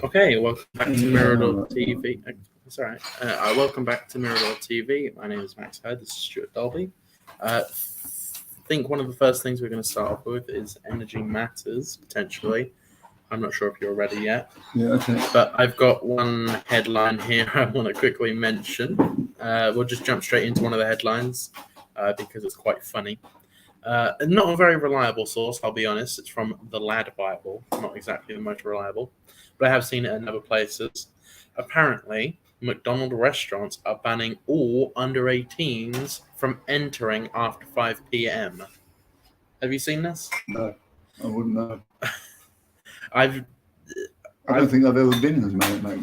Okay, welcome back to Mirador TV. That's all right. Welcome back to Mirador TV. My name is Max Hurd. This is Stuart Dolby. I think one of the first things we're going to start off with is energy matters, potentially. I'm not sure if you're ready yet. Yeah, okay. But I've got one headline here I want to quickly mention. We'll just jump straight into one of the headlines because it's quite funny. Not a very reliable source, I'll be honest. It's from the Lad Bible, not exactly the most reliable, but I have seen it in other places. Apparently, McDonald's restaurants are banning all under 18s from entering after 5 p.m. Have you seen this? No, I wouldn't know. I don't think I've ever been to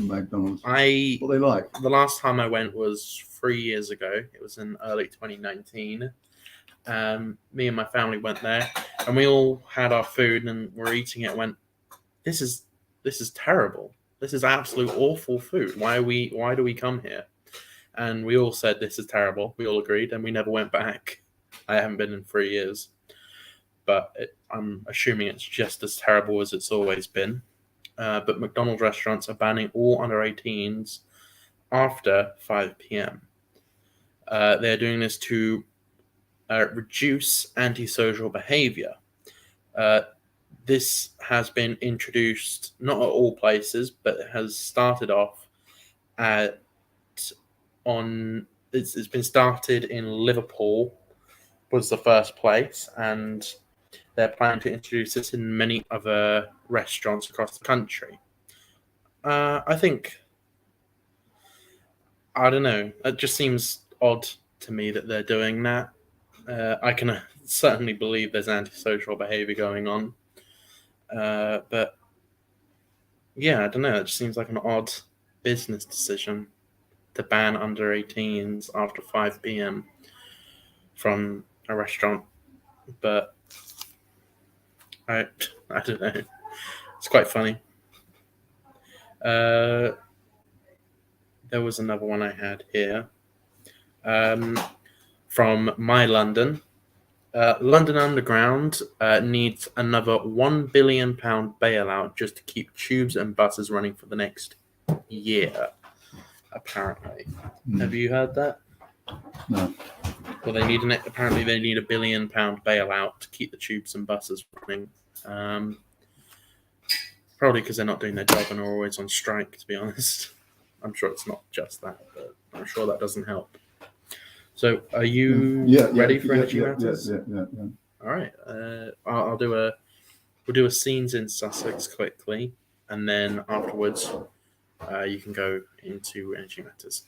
McDonald's. What they like? The last time I went was 3 years ago. It was in early 2019. Me and my family went there, and we all had our food and were eating it. And went, this is terrible. This is absolute awful food. Why do we come here? And we all said this is terrible. We all agreed, and we never went back. I haven't been in 3 years, but I'm assuming it's just as terrible as it's always been. But McDonald's restaurants are banning all under 18s after 5 p.m. They're doing this to reduce antisocial behavior. This has been introduced not at all places, but it has started off it's been started in Liverpool, was the first place, and they're planning to introduce this in many other restaurants across the country. I don't know. It just seems odd to me that they're doing that. I can certainly believe there's antisocial behavior going on. But yeah, I don't know. It just seems like an odd business decision to ban under 18s after 5 p.m. from a restaurant. But I don't know. It's quite funny. There was another one I had here. From My London. London Underground needs another £1 billion bailout just to keep tubes and buses running for the next year, apparently. Have you heard that? No. Well, apparently they need £1 billion bailout to keep the tubes and buses running. Probably because they're not doing their job and are always on strike, to be honest. I'm sure it's not just that, but I'm sure that doesn't help. So, are you ready for energy matters? Yeah. All right. We'll do a scenes in Sussex quickly, and then afterwards, you can go into energy matters.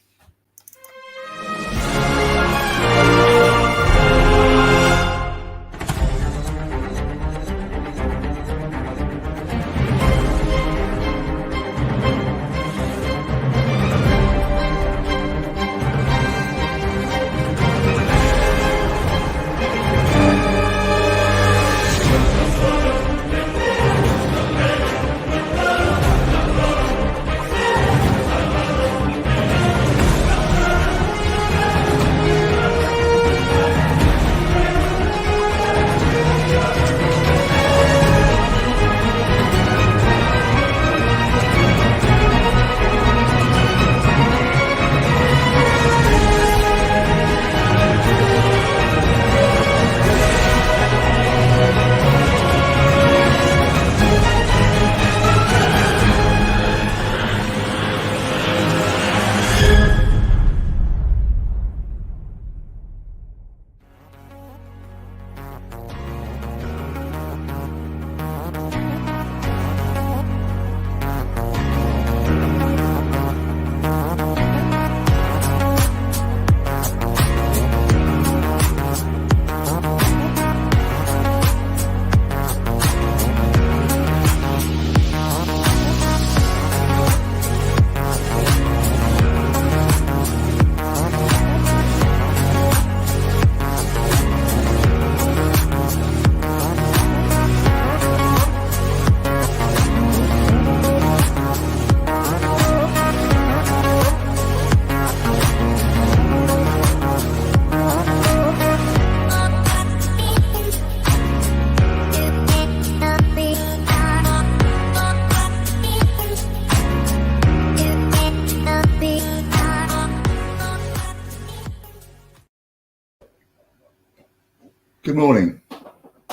Good morning.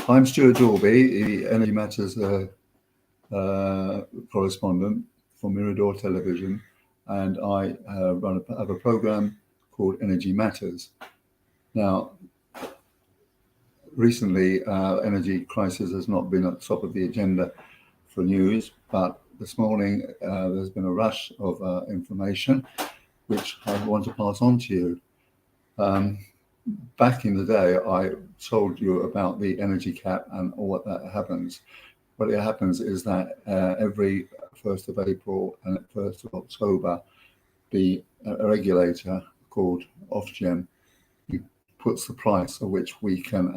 I'm Stuart Dorby, the Energy Matters correspondent for Mirador Television, and I have a program called Energy Matters. Now, recently, energy crisis has not been at the top of the agenda for news, but this morning there's been a rush of information which I want to pass on to you. Back in the day, I told you about the energy cap and all that happens. What it happens is that every 1st of April and 1st of October, the regulator called Ofgem puts the price at which they can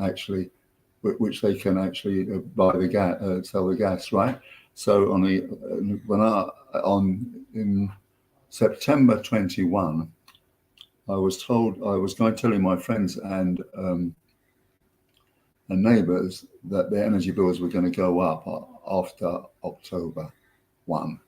actually buy the gas, sell the gas, right? So in September 21, I was telling my friends and neighbours that their energy bills were going to go up after October 1.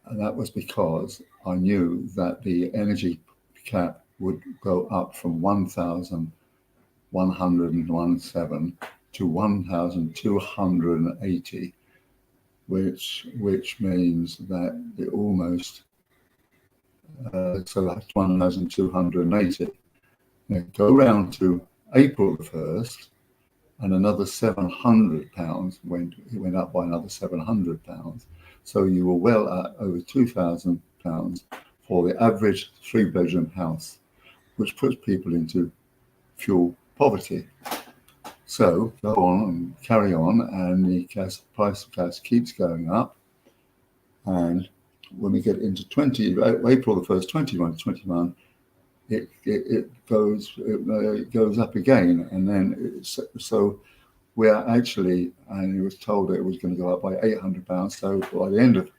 And that was because I knew that the energy cap would go up from 1,117 to 1,280, which means that it almost so that's 1,280. Now go round to April the 1st, and another £700 went up by another £700. So you were well at over £2,000 for the average 3-bedroom house, which puts people into fuel poverty. So go on and carry on, and the price of gas keeps going up. And when we get into April the 1st, 2021, it goes up again, and then so we're actually, and it was told that it was going to go up by £800. So by the end of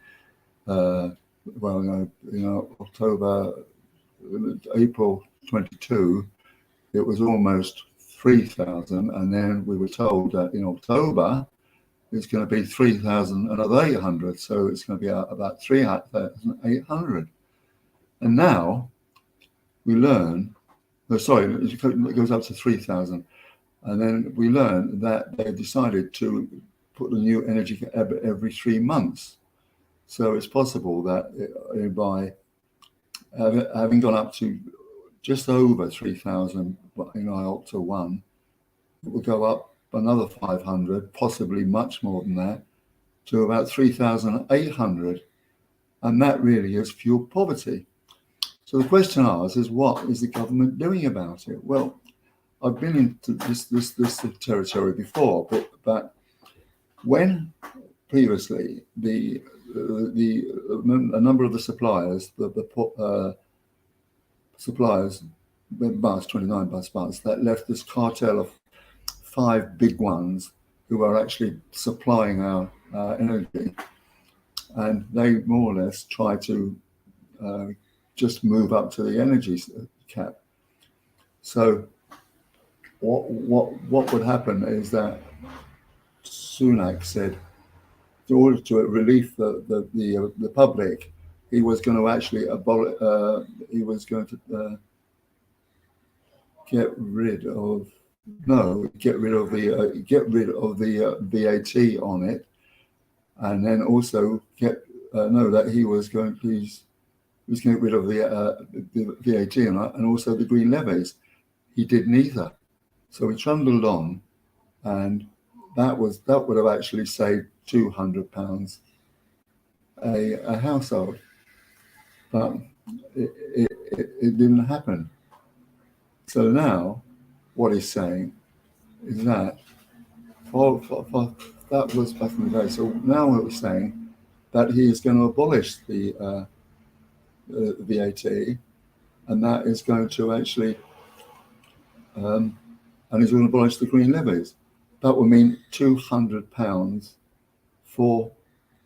April 22, it was almost 3,000, and then we were told that in October it's going to be 3,000, another 800. So it's going to be about 3,800. And now we learn, it goes up to 3,000. And then we learn that they decided to put the new energy every 3 months. So it's possible that by having gone up to just over 3,000 in IOCTA 1, it will go up another 500, possibly much more than that, to about 3,800. And that really is fuel poverty. So the question asked is, what is the government doing about it? Well, I've been into this territory before, but when previously a number of the suppliers, suppliers, 29 bus bars, that left this cartel of 5 big ones who are actually supplying our energy, and they more or less try to just move up to the energy cap. So what would happen is that Sunak said, in order to relieve the public, he was going to actually get rid of the VAT on it, and then also get rid of the VAT on it, and also the green levies. He did neither. So we trundled on, and that would have actually saved £200 a household, but it didn't happen. So now, what he's saying is that that was back in the day. So now what he's saying that he is going to abolish the VAT, and that is going to actually, and he's going to abolish the green levies. That would mean £200 for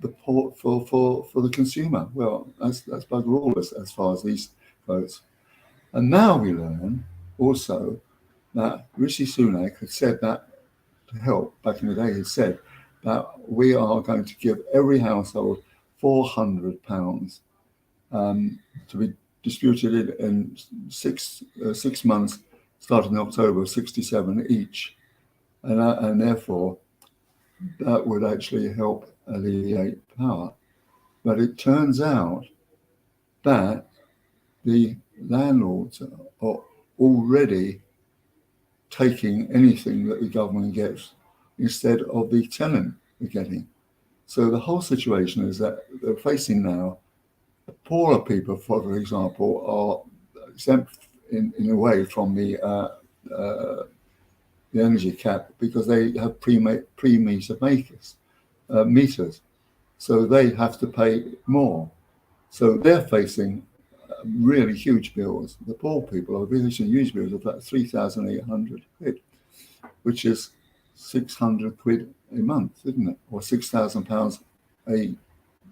the for the consumer. Well, that's bugger all as far as these votes. And now we learn also that Rishi Sunak had said that to help back in the day. He said that we are going to give every household £400 to be distributed in 6 months, starting in October, 67 each. and therefore that would actually help alleviate power. But it turns out that the landlords are already taking anything that the government gets instead of the tenant are getting. So the whole situation is that they're facing now, poorer people, for example, are exempt in a way from the energy cap because they have pre-meter meters. So they have to pay more. So they're facing really huge bills. The poor people are facing huge bills of like 3,800 quid, which is 600 quid a month, isn't it? Or £6,000 a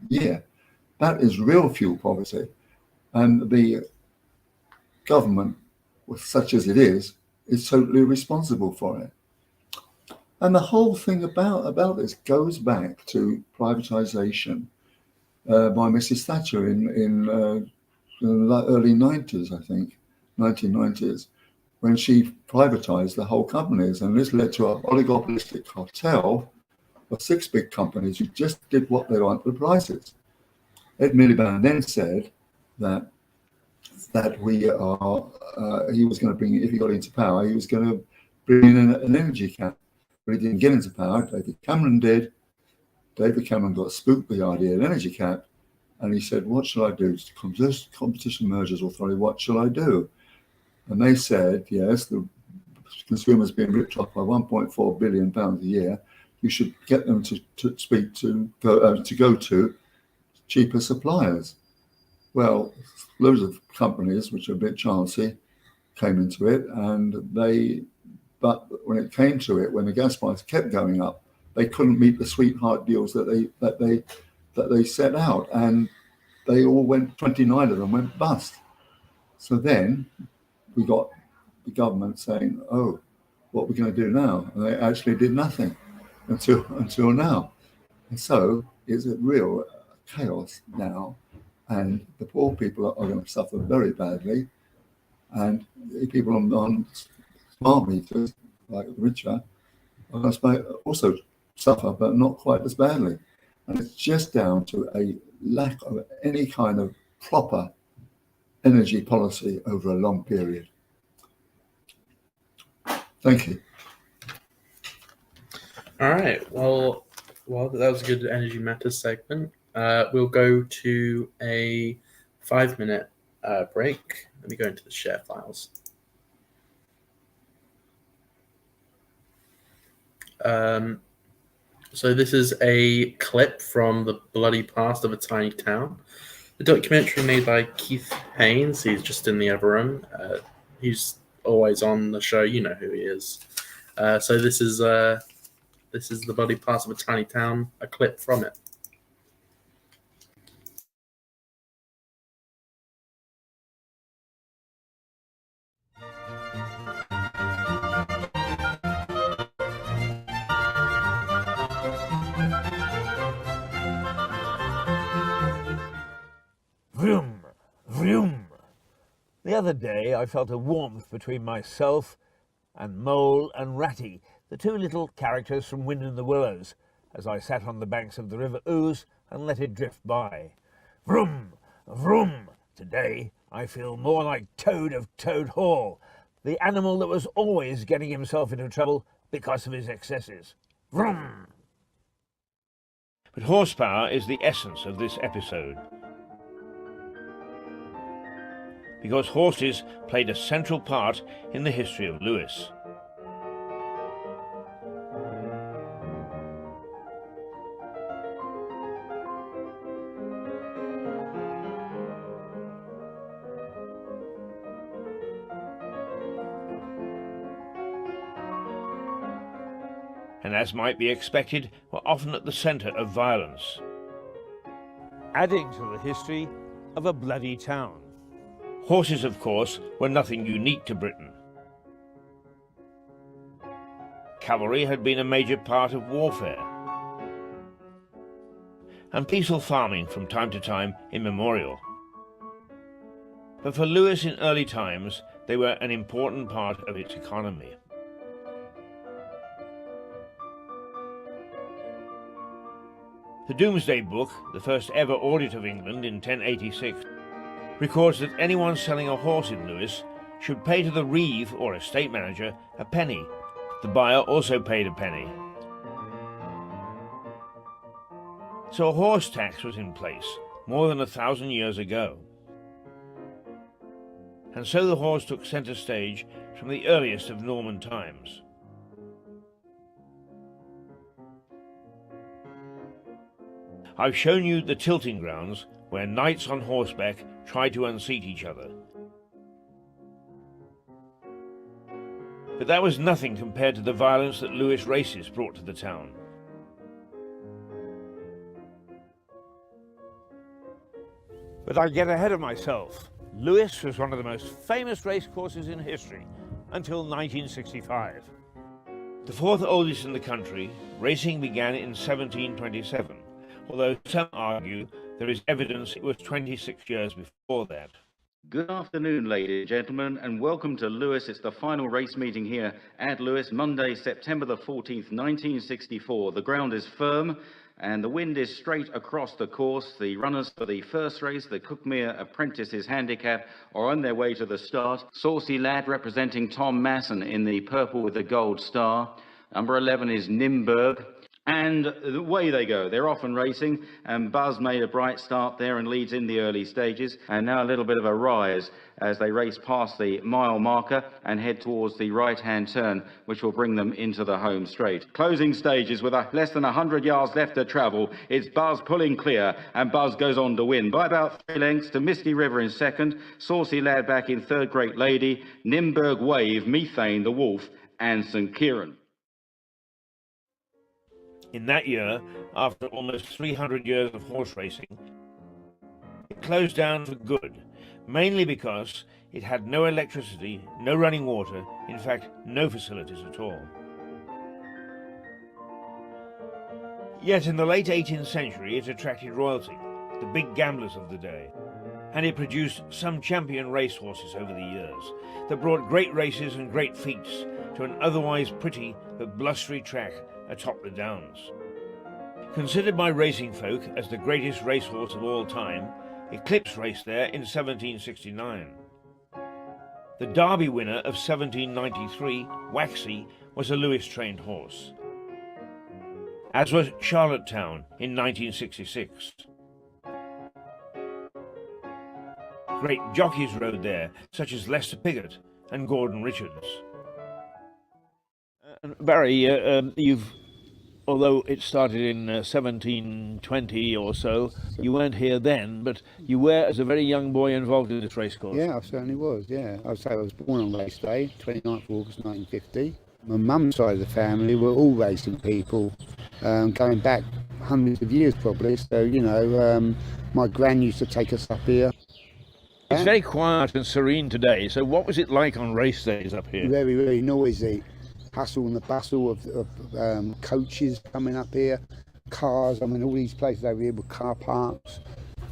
year. That is real fuel poverty. And the government, such as it is totally responsible for it. And the whole thing about this goes back to privatisation by Mrs. Thatcher in the early 90s, I think, 1990s, when she privatised the whole companies. And this led to an oligopolistic cartel of 6 big companies who just did what they wanted with prices. Ed Miliband then said that he was going to bring, if he got into power, he was going to bring in an energy cap. But he didn't get into power. David Cameron did. David Cameron got spooked with the idea of an energy cap, and he said, what shall I do? Competition Mergers Authority, what shall I do? And they said, yes, the consumers being ripped off by £1.4 billion a year. You should get them to go to cheaper suppliers. Well, loads of companies, which are a bit chancy, came into it, but when it came to it, when the gas price kept going up, they couldn't meet the sweetheart deals that they set out, and they all went. 29 of them went bust. So then we got the government saying, "Oh, what are we going to do now?" And they actually did nothing until now. And so it's a real chaos now, and the poor people are going to suffer very badly, and the people on smart meters, like the richer, are going to also suffer, but not quite as badly. And it's just down to a lack of any kind of proper energy policy over a long period. Thank you. All right. Well, that was a good Energy Matters segment. We'll go to a 5-minute break. Let me go into the share files. So this is a clip from The Bloody Past of a Tiny Town, a documentary made by Keith Haynes. He's just in the other room. He's always on the show. You know who he is. So this is The Bloody Past of a Tiny Town, a clip from it. Vroom, vroom. The other day I felt a warmth between myself and Mole and Ratty, the 2 little characters from Wind in the Willows, as I sat on the banks of the River Ouse and let it drift by. Vroom, vroom. Today I feel more like Toad of Toad Hall, the animal that was always getting himself into trouble because of his excesses. Vroom. But horsepower is the essence of this episode, because horses played a central part in the history of Lewis. And as might be expected, were often at the centre of violence, adding to the history of a bloody town. Horses, of course, were nothing unique to Britain. Cavalry had been a major part of warfare, and peaceful farming from time to time immemorial. But for Lewis in early times, they were an important part of its economy. The Domesday Book, the first ever audit of England in 1086, records that anyone selling a horse in Lewes should pay to the reeve or estate manager a penny. The buyer also paid a penny. So a horse tax was in place more than 1,000 years ago. And so the horse took centre stage from the earliest of Norman times. I've shown you the tilting grounds where knights on horseback tried to unseat each other. But that was nothing compared to the violence that Lewes races brought to the town. But I get ahead of myself. Lewes was one of the most famous racecourses in history until 1965. The fourth oldest in the country, racing began in 1727, although some argue there is evidence it was 26 years before that. Good afternoon, ladies and gentlemen, and welcome to Lewes. It's the final race meeting here at Lewes, Monday, September the 14th, 1964. The ground is firm and the wind is straight across the course. The runners for the first race, the Cookmere Apprentices Handicap, are on their way to the start. Saucy Lad representing Tom Masson in the purple with the gold star. Number 11 is Nimberg. And away they go. They're off and racing, and Buzz made a bright start there and leads in the early stages. And now a little bit of a rise as they race past the mile marker and head towards the right-hand turn, which will bring them into the home straight. Closing stages with less than 100 yards left to travel. It's Buzz pulling clear, and Buzz goes on to win by about 3 lengths to Misty River in second, Saucy Lad back in third, Great Lady, Nimberg Wave, Methane, the Wolf, and St. Kieran. In that year, after almost 300 years of horse racing, it closed down for good, mainly because it had no electricity, no running water, in fact, no facilities at all. Yet in the late 18th century, it attracted royalty, the big gamblers of the day, and it produced some champion racehorses over the years that brought great races and great feats to an otherwise pretty but blustery track atop the Downs. Considered by racing folk as the greatest racehorse of all time, Eclipse raced there in 1769. The Derby winner of 1793, Waxy, was a Lewes-trained horse, as was Charlottetown in 1966. Great jockeys rode there, such as Lester Piggott and Gordon Richards. Barry, although it started in 1720 or so, you weren't here then, but you were, as a very young boy, involved in this racecourse. Yeah, I certainly was, yeah. I would say I was born on race day, 29th of August 1950. My mum's side of the family were all racing people, going back hundreds of years probably. So, you know, my gran used to take us up here. It's very quiet and serene today, so what was it like on race days up here? Very, very noisy. Hustle and the bustle of coaches coming up here, cars. I mean, all these places over here were car parks.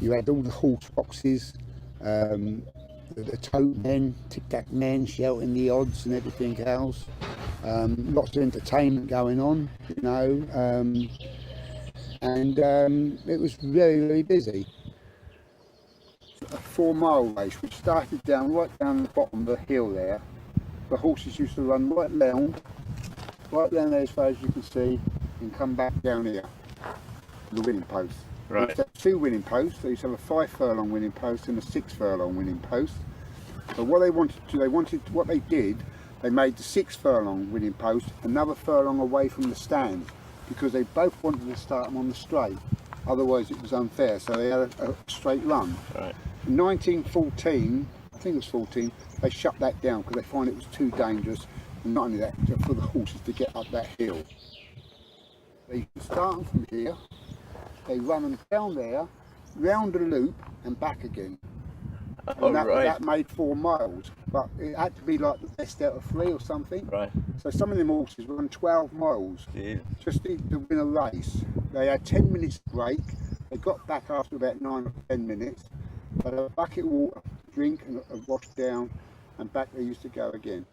You had all the horse boxes, the tote men, tic-tac men shouting the odds and everything else. Lots of entertainment going on, you know, and it was very, very busy. A 4-mile race which started right down the bottom of the hill there. The horses used to run right down there as far as you can see, and come back down here, the winning post. Right. They used to have 2 winning posts. They used to have a 5 furlong winning post and a 6 furlong winning post. But what they did, they made the 6 furlong winning post another furlong away from the stand, because they both wanted to start them on the straight. Otherwise it was unfair, so they had a straight run. Right. In 1914, I think it was 14, they shut that down because they find it was too dangerous, and not only that, for the horses to get up that hill. They start them from here, they run them down there, round the loop and back again. And that made 4 miles, but it had to be like the best out of 3 or something. Right. So some of them horses run 12 miles just to win a race. They had 10 minutes break. They got back after about 9 or 10 minutes. But a bucket of water, drink and wash down, and back they used to go again.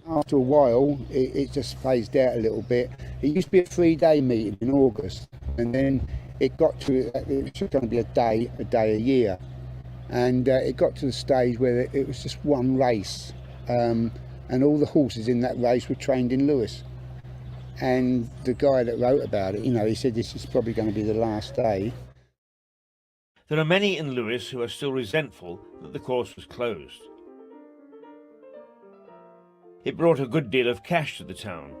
After a while, it just phased out a little bit. It used to be a 3-day meeting in August, And then it got to, it was just going to be a day a year. And it got to the stage where it was just one race. And all the horses in that race were trained in Lewis. And the guy that wrote about it, you know, he said this is probably going to be the last day. There are many in Lewis who are still resentful that the course was closed. It brought a good deal of cash to the town.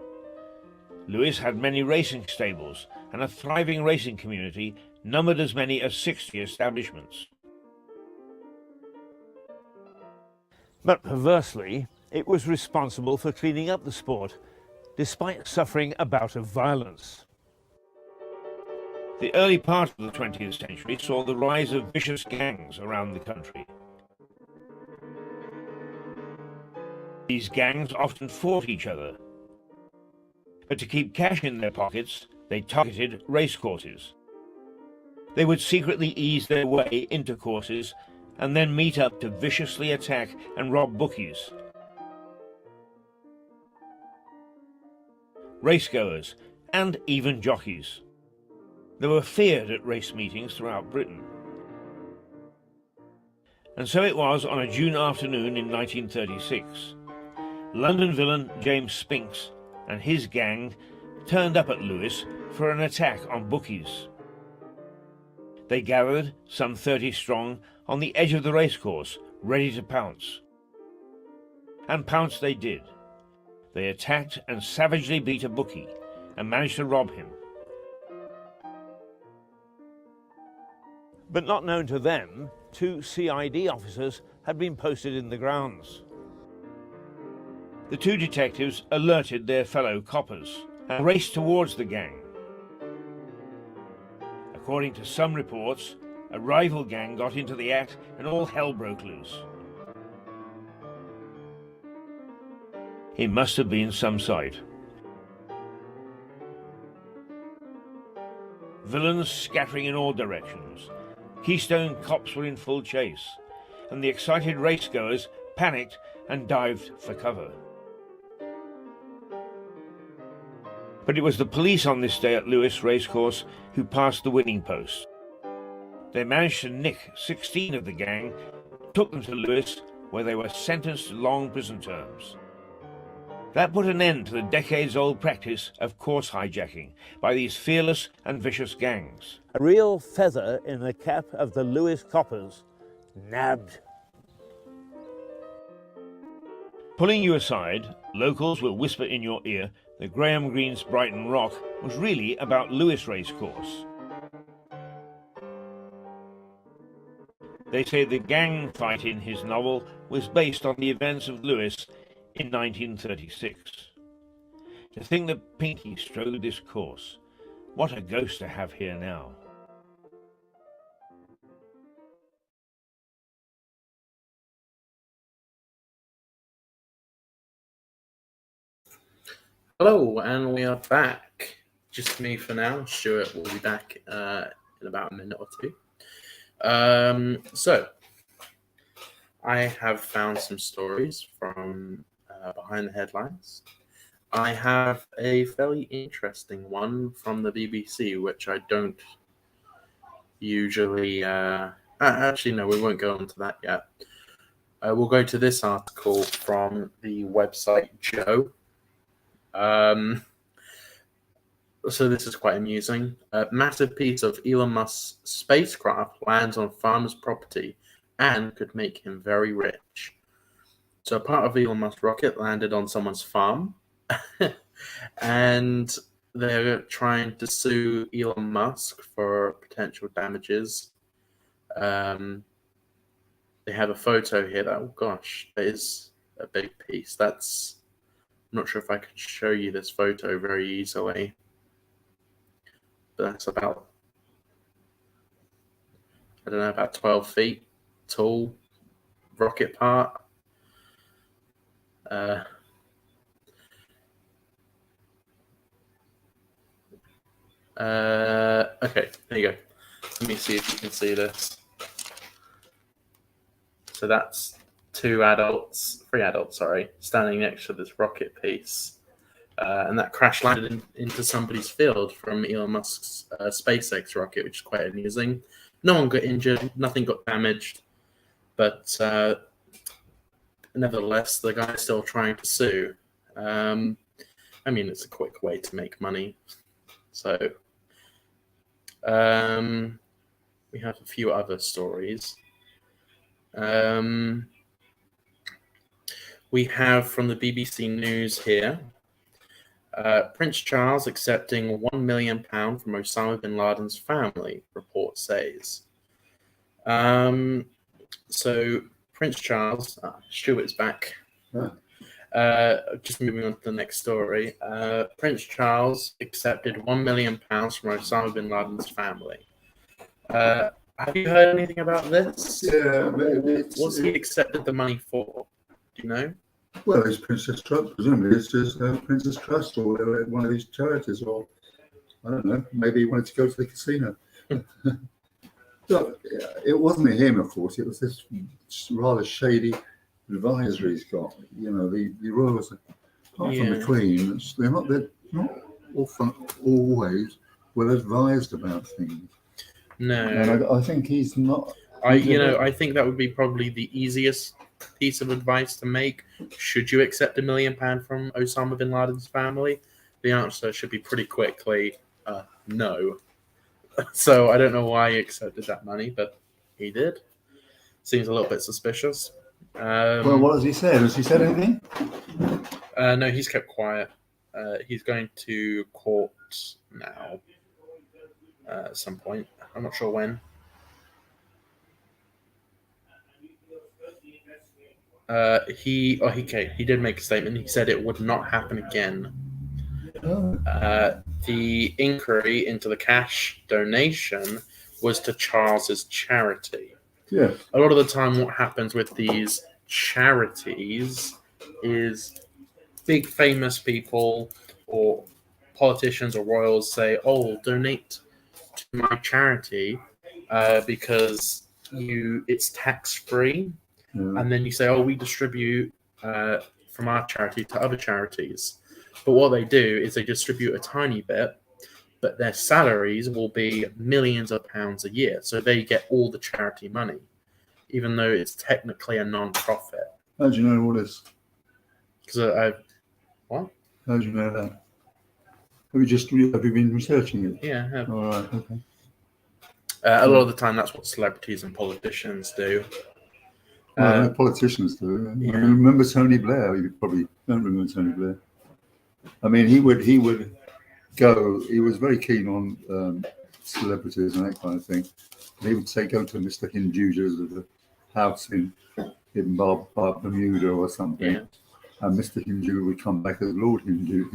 Lewis had many racing stables, and a thriving racing community numbered as many as 60 establishments. But perversely, it was responsible for cleaning up the sport, despite suffering a bout of violence. The early part of the 20th century saw the rise of vicious gangs around the country. These gangs often fought each other, but to keep cash in their pockets, they targeted racecourses. They would secretly ease their way into courses and then meet up to viciously attack and rob bookies. Racegoers, and even jockeys. They were feared at race meetings throughout Britain. And so it was on a June afternoon in 1936. London villain James Spinks and his gang turned up at Lewis for an attack on bookies. They gathered, some 30 strong, on the edge of the racecourse, ready to pounce. And pounce they did. They attacked and savagely beat a bookie and managed to rob him. But not known to them, 2 CID officers had been posted in the grounds. The 2 detectives alerted their fellow coppers and raced towards the gang. According to some reports, a rival gang got into the act and all hell broke loose. It must have been some sight. Villains scattering in all directions. Keystone cops were in full chase, and the excited racegoers panicked and dived for cover. But it was the police on this day at Lewis Racecourse who passed the winning post. They managed to nick 16 of the gang, took them to Lewis, where they were sentenced to long prison terms. That put an end to the decades-old practice of course hijacking by these fearless and vicious gangs. A real feather in the cap of the Lewis coppers, nabbed. Pulling you aside, locals will whisper in your ear that Graham Greene's Brighton Rock was really about Lewis Racecourse. They say the gang fight in his novel was based on the events of Lewis in 1936. To think that Pinky strode this course, what a ghost to have here now. Hello, and we are back. Just me for now. Stuart will be back in about a minute or two. So, I have found some stories from behind the headlines. I have a fairly interesting one from the BBC, which I don't usually... actually, no, we won't go on to that yet. We'll go to this article from the website Joe. So this is quite amusing. A massive piece of Elon Musk's spacecraft lands on farmer's property and could make him very rich. So a part of Elon Musk's rocket landed on someone's farm, and they're trying to sue Elon Musk for potential damages. They have a photo here that, oh gosh, that is a big piece. I'm not sure if I can show you this photo very easily. But that's about, I don't know, about 12 feet tall rocket part. Okay, there you go. Let me see if you can see this. So that's three adults, standing next to this rocket piece. and that crash landed into somebody's field from Elon Musk's SpaceX rocket, which is quite amusing. No one got injured, nothing got damaged, but nevertheless, the guy's still trying to sue. I mean, it's a quick way to make money. So we have a few other stories. We have from the BBC News here, Prince Charles accepting £1 million from Osama bin Laden's family, report says. So Prince Charles, Stuart's back. Just moving on to the next story. Prince Charles accepted £1 million from Osama bin Laden's family. Have you heard anything about this? Yeah, What's he accepted the money for? Do you know? well, it's Princess Trust, presumably it's just Princess Trust or one of these charities, or I don't know, maybe he wanted to go to the casino. Look, it wasn't him, of course, it was this rather shady advisor he's got. You know, the royals, apart from the Queen, they're not often always well advised about things. No. And I think he's not. I think that would be probably the easiest piece of advice to make. Should you accept £1 million from Osama bin Laden's family? The answer should be pretty quickly no. So I don't know why he accepted that money, but he did. Seems a little bit suspicious. Well, what has he said? Has he said anything? No, he's kept quiet. He's going to court now at some point. I'm not sure when. He did make a statement. He said it would not happen again. Oh. The inquiry into the cash donation was to Charles's charity. Yeah. A lot of the time, what happens with these charities is big famous people or politicians or royals say, "Oh, donate to my charity because it's tax free," and then you say, "Oh, we distribute from our charity to other charities." But what they do is they distribute a tiny bit, but their salaries will be millions of pounds a year, so they get all the charity money, even though it's technically a non-profit. How do you know all this? Because what? How do you know that? Have you been researching it? Yeah, I have. All right, okay. A lot of the time, that's what celebrities and politicians do. Well, politicians do. Yeah. I remember Tony Blair. You probably don't remember Tony Blair. I mean, he would go. He was very keen on celebrities and that kind of thing. And he would say, "Go to Mr. Hinduja's house in Bermuda or something," Yeah. and Mr. Hindu would come back as Lord Hindu.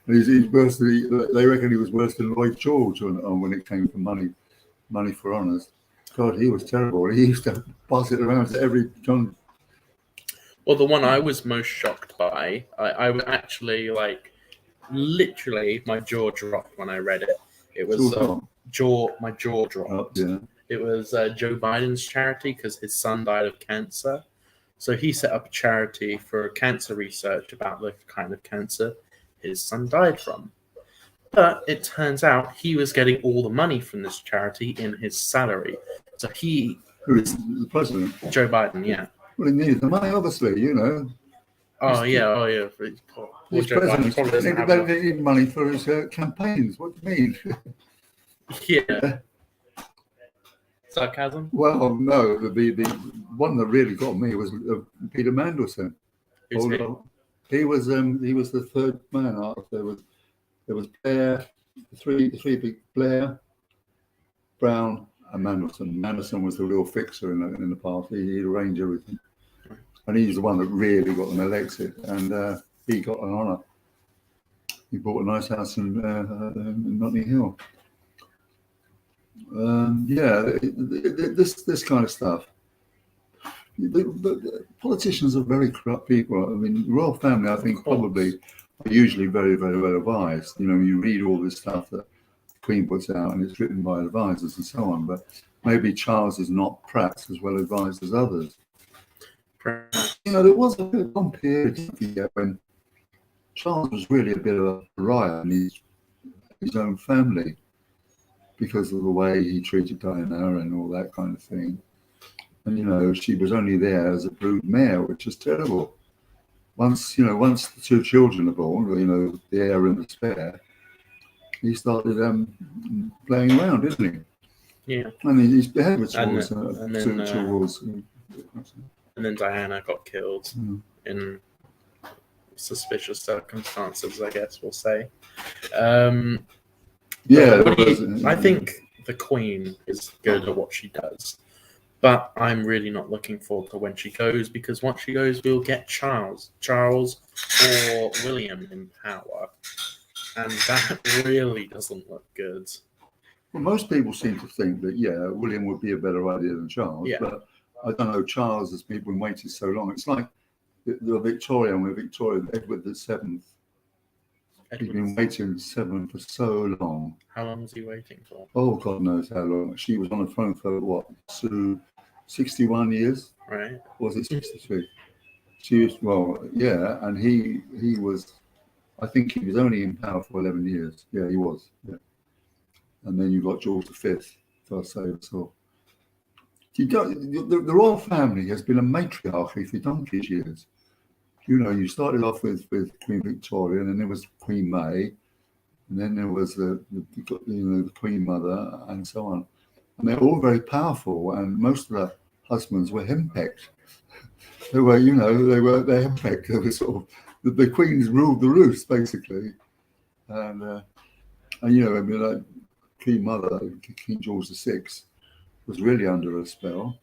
He's worse than they reckon he was worse than Lloyd George on when it came to money for honours. God, he was terrible. He used to pass it around to every John. Well, the one I was most shocked by, I was actually literally my jaw dropped when I read it. It was my jaw dropped. Oh, yeah. It was Joe Biden's charity because his son died of cancer. So he set up a charity for cancer research about the kind of cancer his son died from. But it turns out he was getting all the money from this charity in his salary. So Who is the president? Joe Biden, yeah. Well, he needed the money, obviously, you know. Oh, yeah. Poor He's Joe Biden president. probably doesn't have They enough. need money for his campaigns. What do you mean? Yeah. Sarcasm? Well, no. The one that really got me was Peter Mandelson. Who's he? He was the third man out. There was Blair, three big Blair, Brown, and Mandelson. Mandelson was the real fixer in the party. He'd arrange everything, and he's the one that really got them elected. And he got an honour. He bought a nice house in Notting Hill. This kind of stuff. The politicians are very corrupt people. I mean, the royal family, I think, probably are usually very, very well advised. You know, you read all this stuff that the Queen puts out, and it's written by advisors and so on. But maybe Charles is not perhaps as well advised as others. You know, there was a long period when Charles was really a bit of a pariah in his own family because of the way he treated Diana and all that kind of thing. And, you know, she was only there as a brood mare, which is terrible. Once the two children are born, you know, the heir and the spare, he started playing around, didn't he? Yeah. And his behaviour towards and then Diana got killed Mm. in suspicious circumstances, I guess we'll say. Yeah, I think the Queen is good at what she does, but I'm really not looking forward to when she goes, because once she goes, we'll get Charles or William in power, and that really doesn't look good. well, most people seem to think that William would be a better idea than Charles, Yeah. but I don't know. Charles has been waiting so long. It's like the Victorian with Edward VII. He's been waiting for so long. How long was he waiting for? Oh, God knows how long. She was on the throne for what, 61 years? Right. Or was it 63? She was, well, yeah, and he was, I think he was only in power for 11 years. Yeah, he was. Yeah. And then you got George V, first say so. The royal family has been a matriarchy for donkey's years. You know, you started off with Queen Victoria, and then there was Queen May, and then there was the Queen Mother, and so on. And they're all very powerful, and most of the husbands were henpecked. They're henpecked. They were sort of the queens ruled the roost basically, and you know, I mean, like Queen Mother, King George VI, was really under a spell,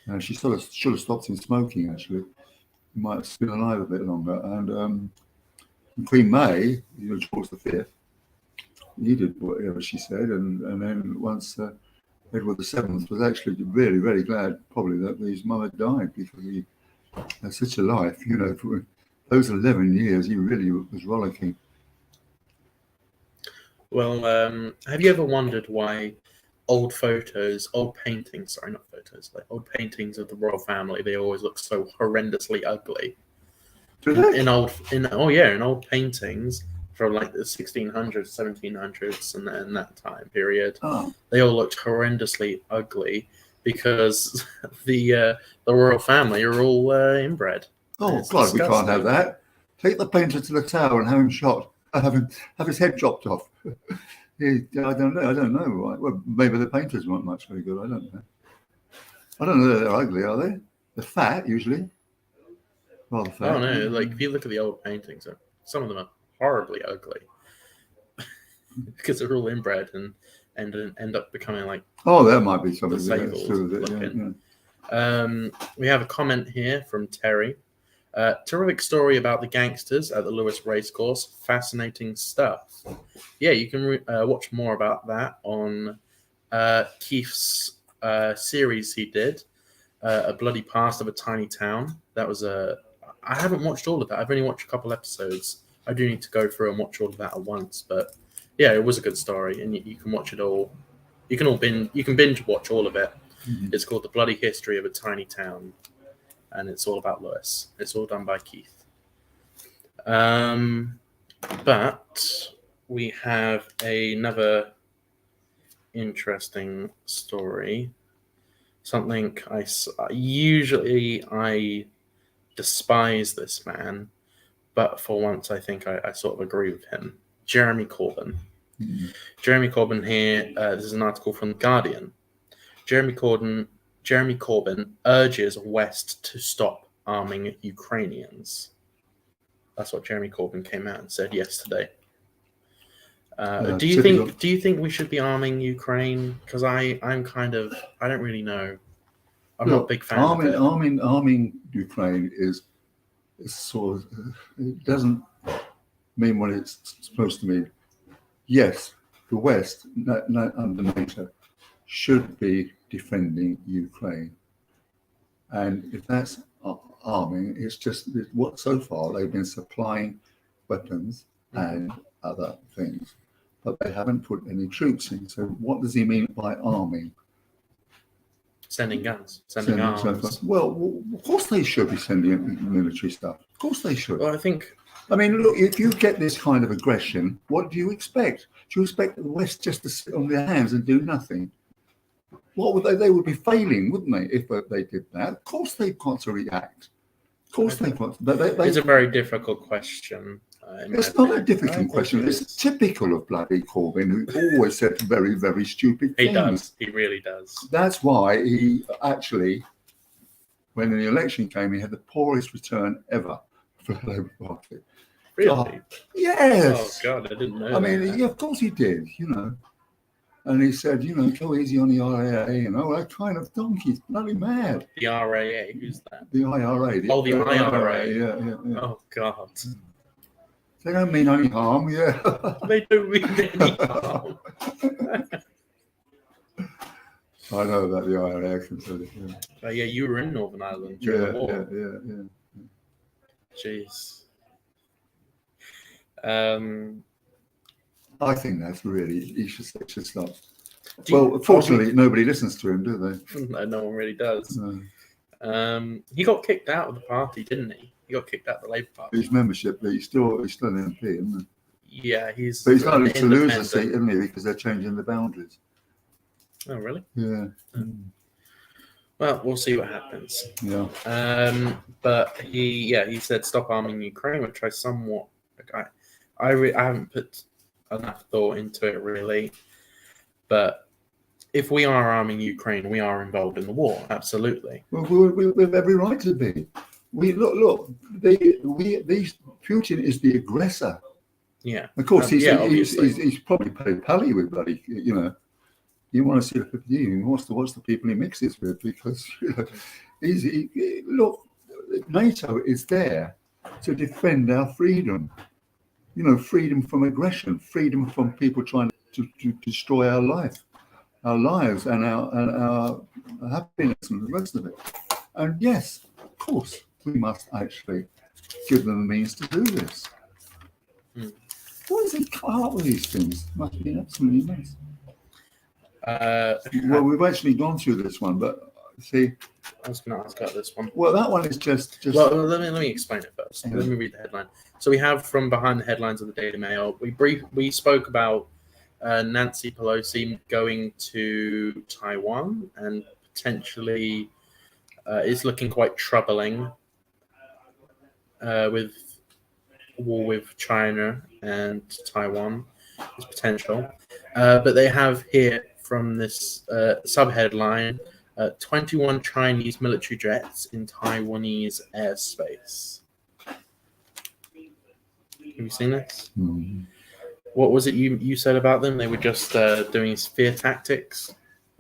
and she sort of should have stopped him smoking actually. He might have been alive a bit longer. And Queen May, you know, George V, he did whatever she said. And then once Edward VII was actually really, really glad probably that his mother died, because he had such a life, you know. For those 11 years, he really was rollicking. Well, have you ever wondered why old paintings of the royal family, they always look so horrendously ugly? In old paintings from like the 1600s, 1700s, and that time period, they all looked horrendously ugly because the royal family are all inbred. Oh God, we can't have that. Take the painter to the tower and have him shot. Have his head chopped off. I don't know. Right? Well, maybe the painters weren't much very good. I don't know. I don't know that they're ugly, are they? They're fat usually. Rather fat. Oh no! Like if you look at the old paintings, some of them are horribly ugly because they're all inbred and end up becoming like. Oh, that might be something. Disabled. We have a comment here from Terry. Terrific story about the gangsters at the Lewis Racecourse. Fascinating stuff. Yeah, you can watch more about that on Keith's series he did, A Bloody Past of a Tiny Town. That was I haven't watched all of that. I've only watched a couple episodes. I do need to go through and watch all of that at once. But yeah, it was a good story, and you can watch it all. You can binge watch all of it. Mm-hmm. It's called The Bloody History of a Tiny Town, and it's all about Lewis. It's all done by Keith. But we have another interesting story. Something I despise this man, but for once I think I sort of agree with him. Jeremy Corbyn. Mm-hmm. Jeremy Corbyn here. This is an article from The Guardian. Jeremy Corbyn urges West to stop arming Ukrainians. That's what Jeremy Corbyn came out and said yesterday. Do you think we should be arming Ukraine? Because I don't really know. I'm not a big fan of it. Arming Ukraine is sort of, it doesn't mean what it's supposed to mean. Yes, the West, under NATO, should be defending Ukraine. And if that's arming, it's just what so far they've been supplying weapons and other things, but they haven't put any troops in. So what does he mean by arming? Sending guns, sending arms. Well, of course they should be sending military stuff. Of course they should. Well, I think I mean, look, if you get this kind of aggression, what do you expect? Do you expect the West just to sit on their hands and do nothing? What would they would be failing, wouldn't they, if they did that? Of course they've got to react. Of course they've got to. It's a very difficult question. It's not a difficult question. It's typical of bloody Corbyn, who always said very, very stupid things. He does. He really does. That's why he actually, when the election came, he had the poorest return ever for the Labour Party. Really? Yes. Oh God, I didn't know. I mean, yeah, of course he did, you know. And he said, you know, go easy on the IRA, you know, that kind of donkey's bloody mad. The RAA, who's that? The IRA. The IRA. Yeah. Oh God. They don't mean any harm, yeah. They don't mean any harm. I know that the IRA considered it, yeah. But yeah, you were in Northern Ireland during the war. Yeah. Jeez. I think that's really, he should stop. Well, fortunately, nobody listens to him, do they? No one really does. No. He got kicked out of the party, didn't he? He got kicked out of the Labour Party. His membership, but he's still an MP, isn't he? Yeah, he's. But he's likely to lose the seat, isn't he? Because they're changing the boundaries. Oh, really? Yeah. Well, we'll see what happens. Yeah. But he said stop arming Ukraine, which I somewhat. I haven't put enough thought into it really, but if we are arming Ukraine, we are involved in the war. Absolutely. Well, we have every right to be. Look. Putin is the aggressor. Yeah. Of course, obviously. he's probably paid pally with bloody. You know, you want to see the 50. He wants to watch the people he mixes with because you know, look, NATO is there to defend our freedom. You know, freedom from aggression, freedom from people trying to destroy our lives and our happiness and the rest of it. And yes, of course, we must actually give them the means to do this. What is it come up with these things? Must be absolutely nuts. Well, we've actually gone through this one, but see, I was going to ask about this one. Well, that one is just. Well, let me explain it first. Yeah. Let me read the headline. So we have from behind the headlines of the Daily Mail. We spoke about Nancy Pelosi going to Taiwan and potentially is looking quite troubling with war with China and Taiwan. There's potential, but they have here from this sub-headline. 21 Chinese military jets in Taiwanese airspace. Have you seen this? Mm-hmm. What was it you said about them? They were just doing fear tactics?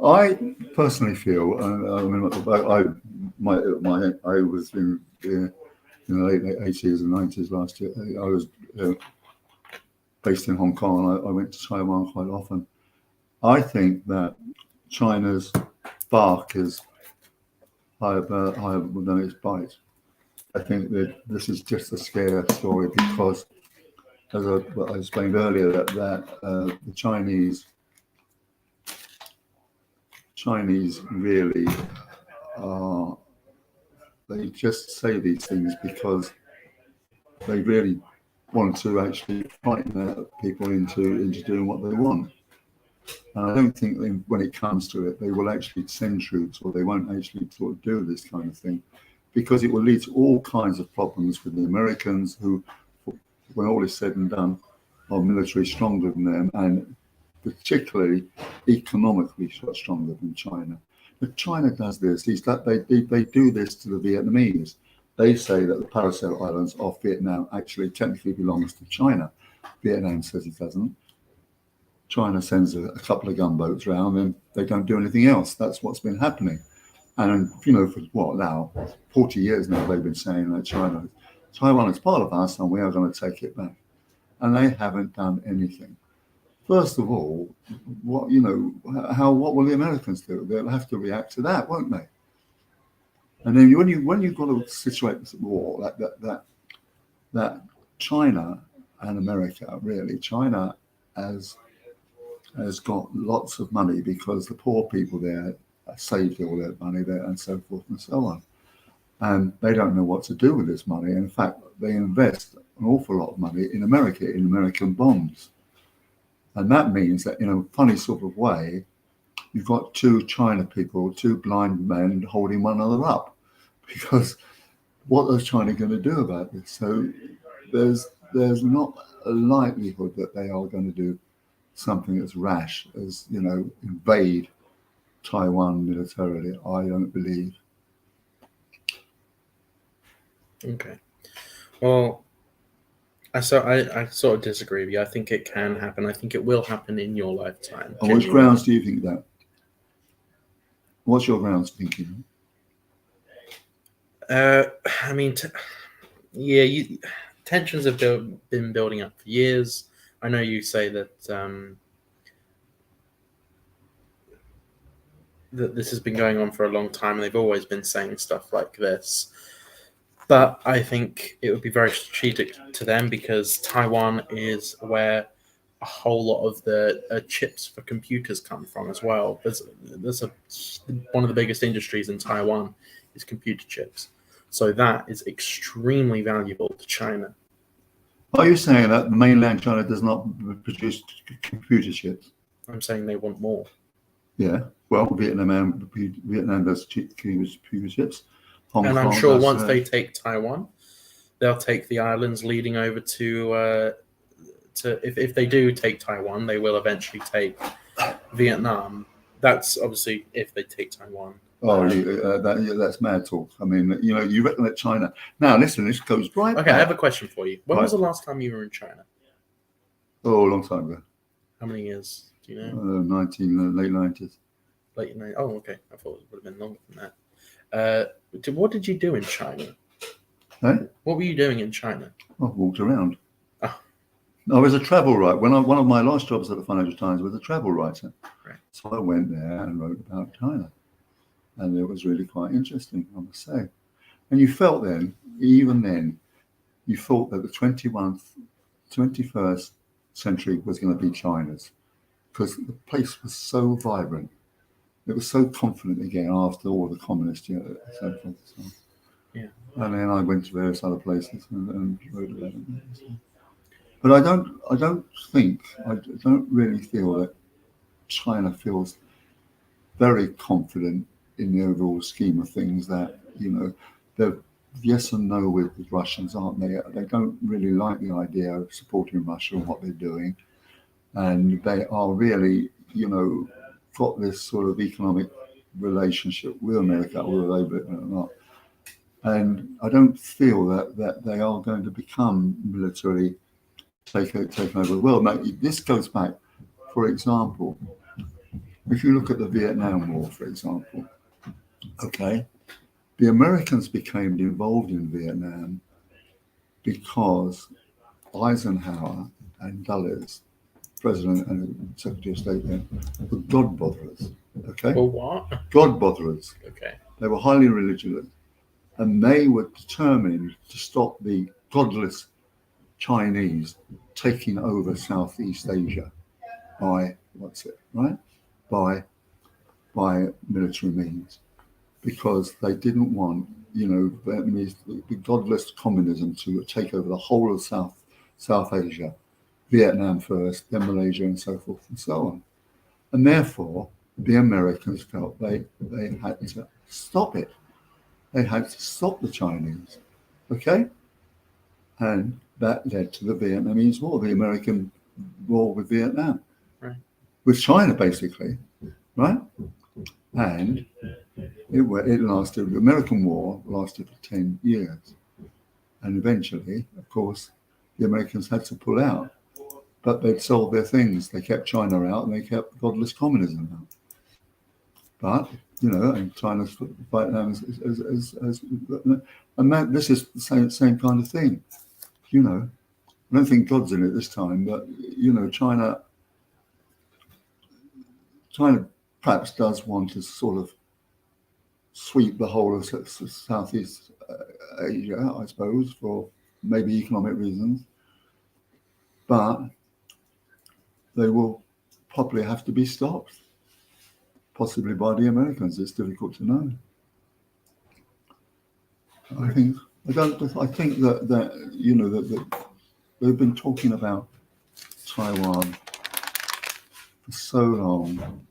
I personally feel, I mean, I was in the late 80s and 90s last year. I was based in Hong Kong. I went to Taiwan quite often. I think that China's bark is higher than its bite. I think that this is just a scare story because, as I explained earlier, that the Chinese really they just say these things because they really want to actually frighten people into doing what they want. And I don't think when it comes to it, they will actually send troops or they won't actually sort of do this kind of thing because it will lead to all kinds of problems with the Americans who, when all is said and done, are military stronger than them and particularly economically stronger than China. But China does this. They do this to the Vietnamese. They say that the Paracel Islands off Vietnam actually technically belongs to China. Vietnam says it doesn't. China sends a couple of gunboats around and they don't do anything else. That's what's been happening. And, you know, for what now? 40 years now they've been saying that Taiwan is part of us and we are going to take it back. And they haven't done anything. First of all, what will the Americans do? They'll have to react to that, won't they? And then when you've got to situate this war like that China and America, really, China has got lots of money because the poor people there saved all their money there and so forth and so on. And they don't know what to do with this money. In fact, they invest an awful lot of money in America, in American bonds. And that means that in a funny sort of way, you've got two China people, two blind men holding one another up, because what is China going to do about this? So there's not a likelihood that they are going to do something as rash as, invade Taiwan militarily. I don't believe. Okay. Well, I sort of disagree with you. I think it can happen. I think it will happen in your lifetime. On which grounds do you think that? What's your grounds thinking? I mean, tensions have been building up for years. I know you say that that this has been going on for a long time, and they've always been saying stuff like this. But I think it would be very strategic to them, because Taiwan is where a whole lot of the chips for computers come from as well. One of the biggest industries in Taiwan is computer chips. So that is extremely valuable to China. Are you saying that mainland China does not produce computer chips? I'm saying they want more. Yeah. Well, Vietnam does computer chips. Hong and I'm Kong sure does, once they take Taiwan, they'll take the islands leading over to if they do take Taiwan, they will eventually take Vietnam. That's obviously if they take Taiwan. Oh, that's mad talk. I mean, you reckon that China... Now, listen, this goes right Okay, back. I have a question for you. When Right. was the last time you were in China? Oh, a long time ago. How many years? Do you know? Late 90s. Late 90s. Oh, okay. I thought it would have been longer than that. What did you do in China? Eh? What were you doing in China? I walked around. Oh. I was a travel writer. One of my last jobs at the Financial Times was a travel writer. Right. So I went there and wrote about China. And it was really quite interesting, I must say. And you felt then, even then, you thought that the 21st century was going to be China's, because the place was so vibrant. It was so confident again after all the communist, so forth. So. Yeah. And then I went to various other places and wrote about it. So. But I don't really feel that China feels very confident in the overall scheme of things, that, they're yes and no with the Russians, aren't they? They don't really like the idea of supporting Russia and what they're doing. And they are really, got this sort of economic relationship with America, whether they believe it or not. And I don't feel that they are going to become militarily taken over the world. Now, this goes back, for example, if you look at the Vietnam War, for example, okay, the Americans became involved in Vietnam because Eisenhower and Dulles, President and Secretary of State then, were God botherers. Okay? Well, what? God botherers. Okay. They were highly religious, and they were determined to stop the godless Chinese taking over Southeast Asia by military means, because they didn't want, the godless communism to take over the whole of South Asia, Vietnam first, then Malaysia, and so forth and so on. And therefore, the Americans felt they had to stop it. They had to stop the Chinese, okay? And that led to the Vietnamese War, the American war with Vietnam, right, with China, basically, right? And it lasted, the American War lasted for 10 years. And eventually, of course, the Americans had to pull out. But they'd sold their things. They kept China out and they kept godless communism out. But, and China's Vietnam and this is the same kind of thing. I don't think God's in it this time, but, China perhaps does want to sort of sweep the whole of Southeast Asia, I suppose, for maybe economic reasons. But they will probably have to be stopped, possibly by the Americans. It's difficult to know. I think that they've been talking about Taiwan for so long.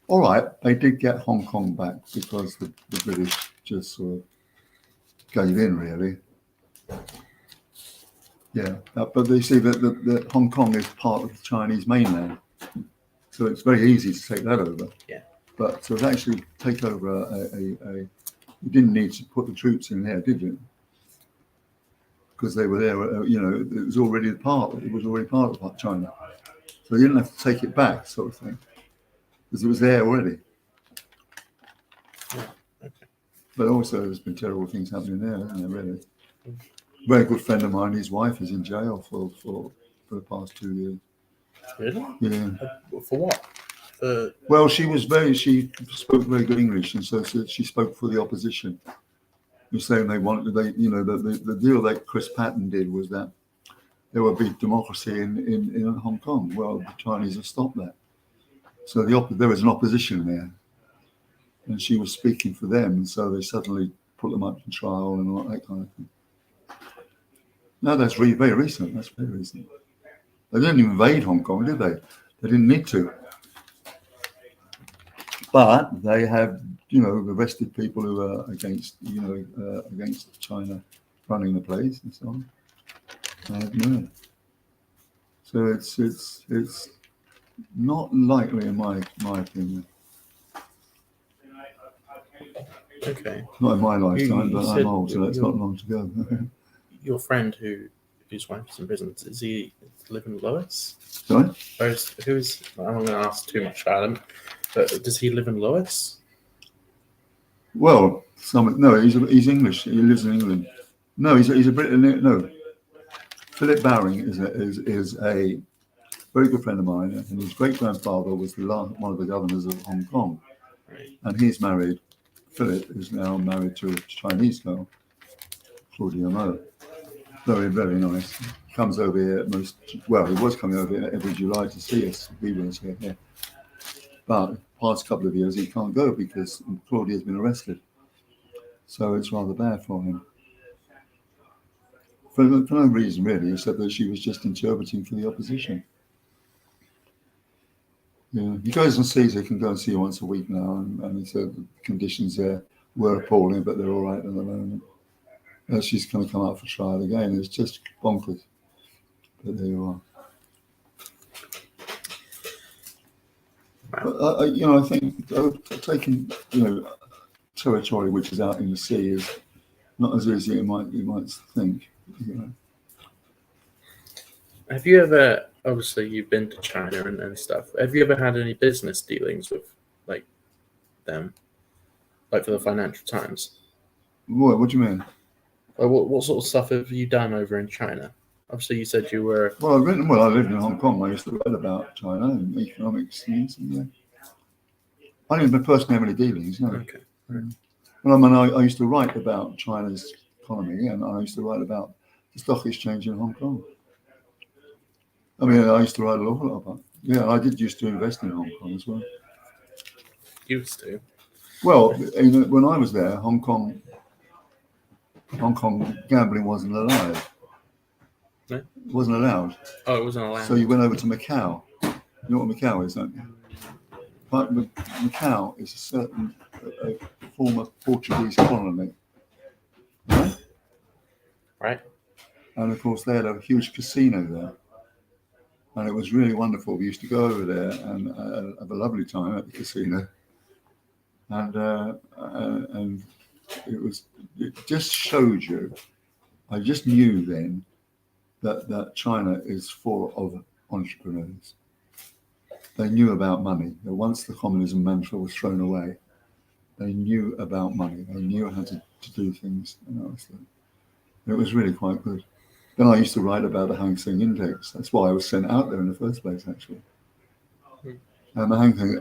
All right, they did get Hong Kong back because the British just sort of gave in, really. Yeah, but they see that Hong Kong is part of the Chinese mainland, so it's very easy to take that over. Yeah. But to actually take over you didn't need to put the troops in there, did you? Because they were there, you know, it was already part of China. So you didn't have to take it back, sort of thing, because it was there already. Yeah. Okay. But also there's been terrible things happening there, hasn't there, really? Very good friend of mine, his wife is in jail for the past 2 years. Really? Yeah. For what? For Well, she spoke very good English, and so she spoke for the opposition. You're saying the deal that Chris Patton did was that there would be democracy in Hong Kong. Well, the Chinese have stopped that. So there was an opposition there, and she was speaking for them, and so they suddenly put them up for trial and all that kind of thing. No, that's very recent. That's very recent. They didn't invade Hong Kong, did they? They didn't need to. But they have, you know, arrested people who are against China running the place and so on. Yeah. So it's not likely, in my opinion. okay. Not in my lifetime, You but said I'm old, so that's not long to go. Your friend whose wife is in prison, does he live in Lewis? Sorry? Or I'm not going to ask too much about him, but does he live in Lewis? Well, he's English. He lives in England. No, he's a Brit. No, Philip Baring is a very good friend of mine, and his great grandfather was one of the governors of Hong Kong, Right. and he's married. Philip is now married to a Chinese girl, Claudia Mo. Very, very nice. Comes over here he was coming over here every July to see us. He was here. Yeah. But the past couple of years he can't go because Claudia's been arrested. So it's rather bad for him. For no reason really, except that she was just interpreting for the opposition. Yeah. He goes and sees her, he can go and see her once a week now, and he said the conditions there were appalling, but they're all right at the moment. She's going to come out for trial again. It's just bonkers. But there you are. But, I think taking territory which is out in the sea is not as easy as you might think. You know. Have you ever? Obviously, you've been to China and stuff. Have you ever had any business dealings with them, for the Financial Times? What do you mean? What sort of stuff have you done over in China? Obviously, you said you were. Well, I lived in Hong Kong. I used to write about China and economics things. And, I didn't personally have any dealings. No. Okay. Right. Well, I used to write about China's economy, and I used to write about the stock exchange in Hong Kong. I used to write a lot about. Yeah, I did used to invest in Hong Kong as well. Used to. Well, when I was there, Hong Kong gambling wasn't allowed. No? It wasn't allowed. Oh, it wasn't allowed. So you went over to Macau. You know what Macau is, don't you? But Macau is a certain former Portuguese colony. Right? Right. And of course, they had a huge casino there. And it was really wonderful. We used to go over there and have a lovely time at the casino. And it just showed you, I just knew then that China is full of entrepreneurs. They knew about money. Once the communism mantra was thrown away, they knew about money. They knew how to do things. It was really quite good. Then I used to write about the Hang Seng Index. That's why I was sent out there in the first place, actually. And the Hang Seng,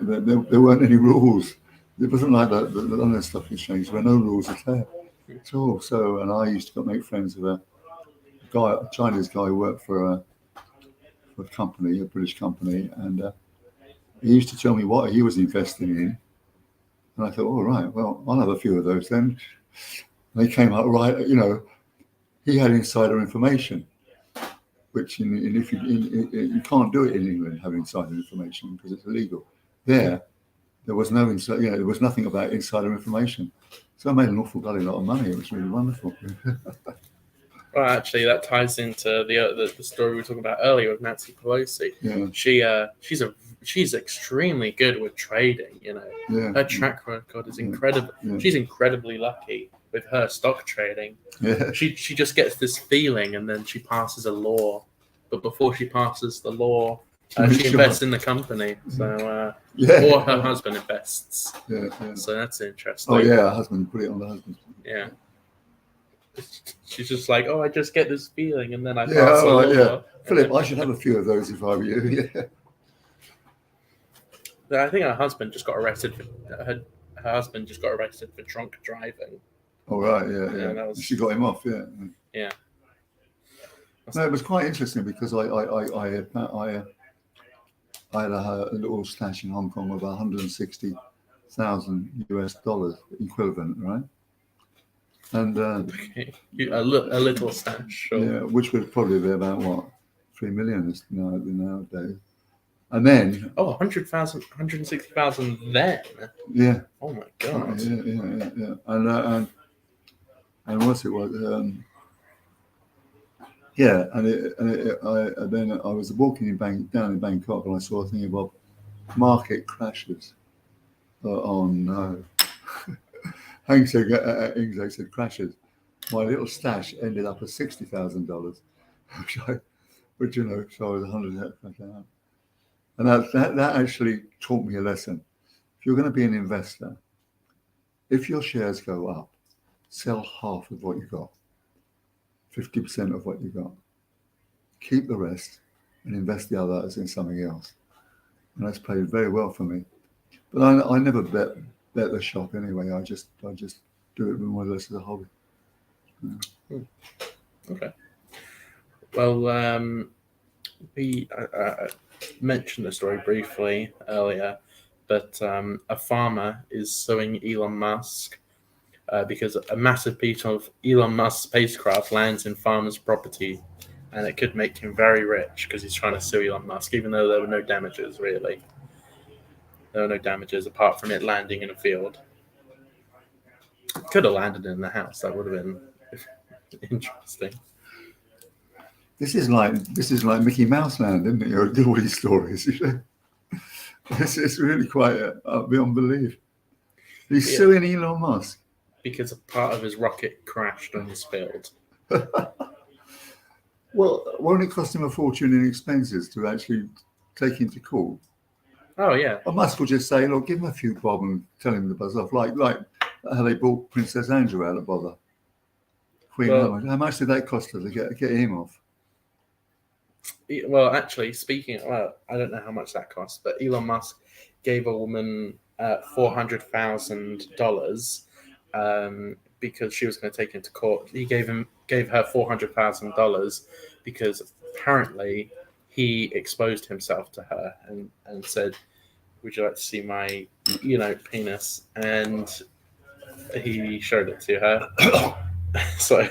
there weren't any rules. It wasn't like the London Stock Exchange, where no rules are there at all. So, and I used to make friends with a Chinese guy who worked for a company, a British company, and he used to tell me what he was investing in. And I thought, all right, well, I'll have a few of those then. And they came out right, he had insider information. which if you can't do it in England, have insider information because it's illegal. There was no there was nothing about insider information. So I made an awful bloody lot of money. It was really wonderful. Well, actually, that ties into the story we were talking about earlier with Nancy Pelosi. Yeah. She's extremely good with trading. You know, Yeah. her track record is incredible. Yeah. She's incredibly lucky with her stock trading. Yeah. She just gets this feeling, and then she passes a law. But before she passes the law, she invests in the company. So, or her husband invests. Yeah. So that's interesting. Oh yeah, her husband put it on the husband. Yeah. She's just like, I just get this feeling, and then I pass a law. Yeah. Philip, I should have a few of those if I were you. Yeah. I think her husband just got arrested for her husband just got arrested for drunk driving. Oh right, yeah. She got him off, yeah. Yeah. No, it was quite interesting because I had a little stash in Hong Kong of $160,000 equivalent, right? And A little stash, sure. Yeah, which would probably be about what, 3 million nowadays. And then 160,000 then. Yeah. Oh my god. Yeah. And what's it was? Then I was walking down in Bangkok and I saw a thing about market crashes. Oh no. Hank said, Ingse said crashes. My little stash ended up at $60,000, which so I was 100. And that actually taught me a lesson. If you're going to be an investor, if your shares go up, sell half of what you got, 50% of what you got. Keep the rest and invest the others in something else. And that's played very well for me. But I never bet the shop anyway. I just do it more or less as a hobby. Yeah. Okay. Well, we mentioned the story briefly earlier, but a farmer is suing Elon Musk because a massive piece of Elon Musk's spacecraft lands in farmer's property, and it could make him very rich because he's trying to sue Elon Musk, even though there were no damages, really. There were no damages apart from it landing in a field. Could have landed in the house. That would have been interesting. This is like Mickey Mouse Land, isn't it? You do all these stories. It's really quite beyond belief. He's suing Elon Musk because a part of his rocket crashed on his field. Well, won't it cost him a fortune in expenses to actually take him to court? Oh yeah. Or Musk will just say, "Look, give him a few bob and tell him to buzz off," like how they bought Princess Andrew out of bother. Queen, how much did that cost her to get him off? Well, actually, I don't know how much that cost, but Elon Musk gave a woman $400,000 because she was going to take him to court. He gave her $400,000 because apparently he exposed himself to her and said, "Would you like to see my, penis?" And he showed it to her. So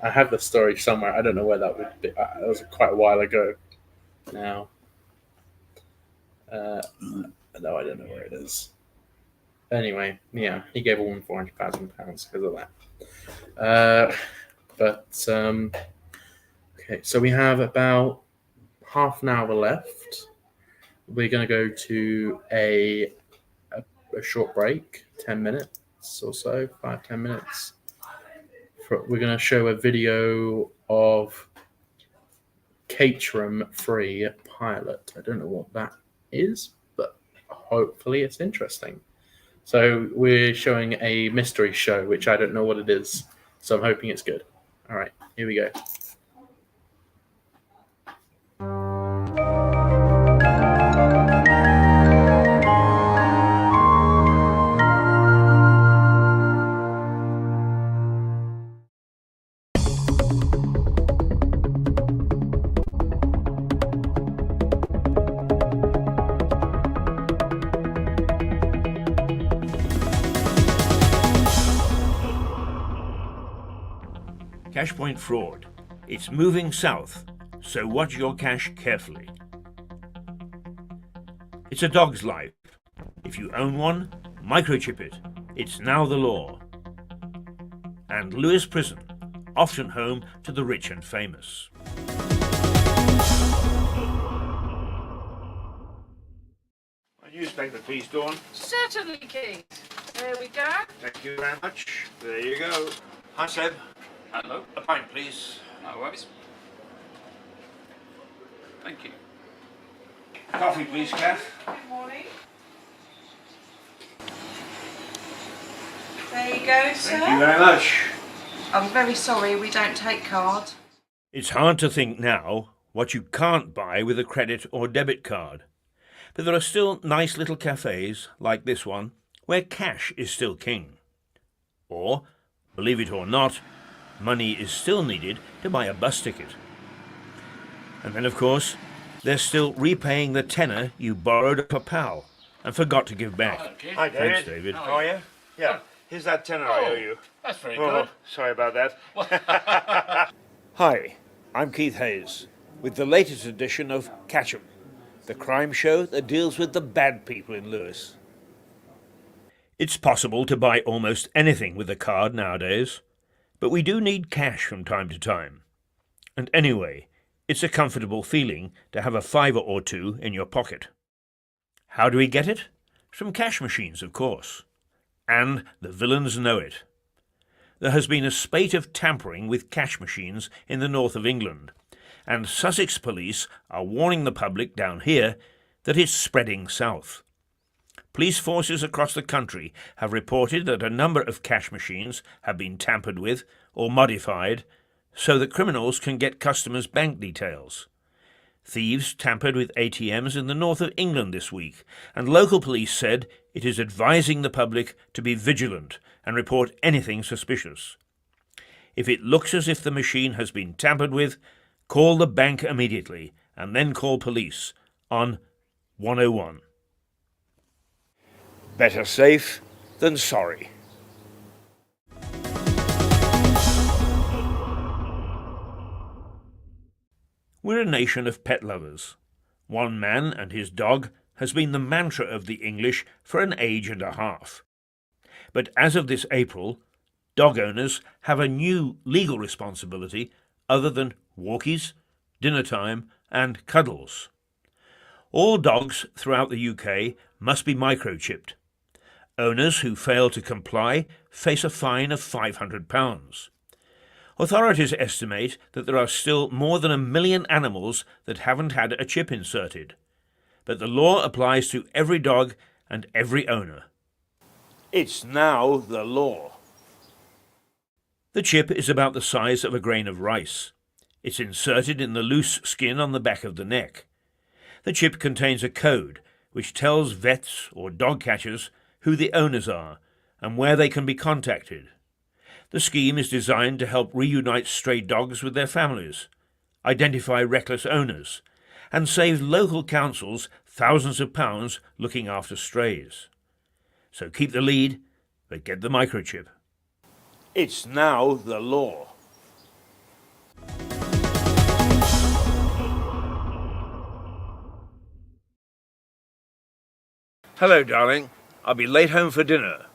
I have the story somewhere. I don't know where that would be. It was quite a while ago now. No, I don't know where it is. Anyway, yeah, he gave a woman £400,000 because of that. Okay, so we have about half an hour left. We're going to go to a short break, 10 minutes or so, 5-10 minutes. We're going to show a video of Caterham-free pilot. I don't know what that is, but hopefully it's interesting. So we're showing a mystery show, which I don't know what it is, so I'm hoping it's good. All right, here we go. Cashpoint fraud. It's moving south, so watch your cash carefully. It's a dog's life. If you own one, microchip it. It's now the law. And Lewes Prison, often home to the rich and famous. A newspaper, please, Dawn. Certainly, Keith. There we go. Thank you very much. There you go. Hi, Seb. Hello. A pint, please. No worries. Thank you. Coffee, please, Kath. Good morning. There you go, sir. Thank you very much. I'm very sorry we don't take card. It's hard to think now what you can't buy with a credit or debit card. But there are still nice little cafes, like this one, where cash is still king. Or, believe it or not, money is still needed to buy a bus ticket. And then, of course, they're still repaying the tenner you borrowed off a pal and forgot to give back. Hi, Thanks, David. How are you? Yeah, here's that tenner I owe you. That's very Oh, good. sorry about that. Hi, I'm Keith Hayes, with the latest edition of Catch 'em, the crime show that deals with the bad people in Lewes. It's possible to buy almost anything with a card nowadays, but we do need cash from time to time. And anyway, it's a comfortable feeling to have a fiver or two in your pocket. How do we get it? From cash machines, of course. And the villains know it. There has been a spate of tampering with cash machines in the north of England, and Sussex police are warning the public down here that it's spreading south. Police forces across the country have reported that a number of cash machines have been tampered with or modified so that criminals can get customers' bank details. Thieves tampered with ATMs in the north of England this week, and local police said it is advising the public to be vigilant and report anything suspicious. If it looks as if the machine has been tampered with, call the bank immediately and then call police on 101. Better safe than sorry. We're a nation of pet lovers. One man and his dog has been the mantra of the English for an age and a half. But as of this April, dog owners have a new legal responsibility other than walkies, dinner time, and cuddles. All dogs throughout the UK must be microchipped. Owners who fail to comply face a fine of £500. Authorities estimate that there are still more than 1 million animals that haven't had a chip inserted. But the law applies to every dog and every owner. It's now the law. The chip is about the size of a grain of rice. It's inserted in the loose skin on the back of the neck. The chip contains a code which tells vets or dog catchers who the owners are and where they can be contacted. The scheme is designed to help reunite stray dogs with their families, identify reckless owners, and save local councils thousands of pounds looking after strays. So keep the lead, but get the microchip. It's now the law. Hello, darling. I'll be late home for dinner.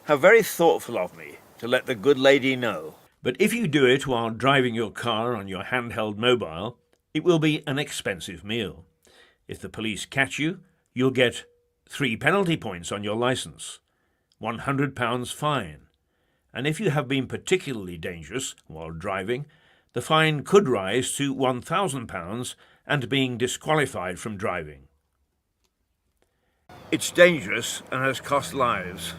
How very thoughtful of me to let the good lady know. But if you do it while driving your car on your handheld mobile, it will be an expensive meal. If the police catch you, you'll get 3 penalty points on your licence, £100 fine. And if you have been particularly dangerous while driving, the fine could rise to £1,000 and being disqualified from driving. It's dangerous and has cost lives.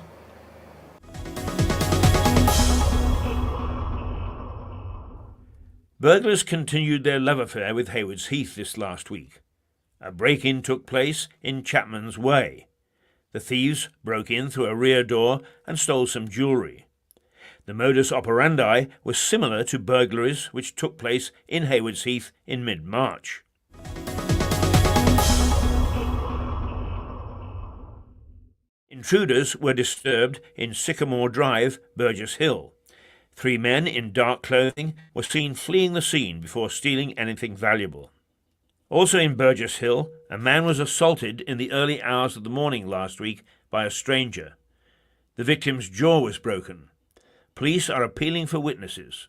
Burglars continued their love affair with Haywards Heath this last week. A break-in took place in Chapman's Way. The thieves broke in through a rear door and stole some jewellery. The modus operandi was similar to burglaries which took place in Haywards Heath in mid-March. Intruders were disturbed in Sycamore Drive, Burgess Hill. 3 men in dark clothing were seen fleeing the scene before stealing anything valuable. Also in Burgess Hill, a man was assaulted in the early hours of the morning last week by a stranger. The victim's jaw was broken. Police are appealing for witnesses.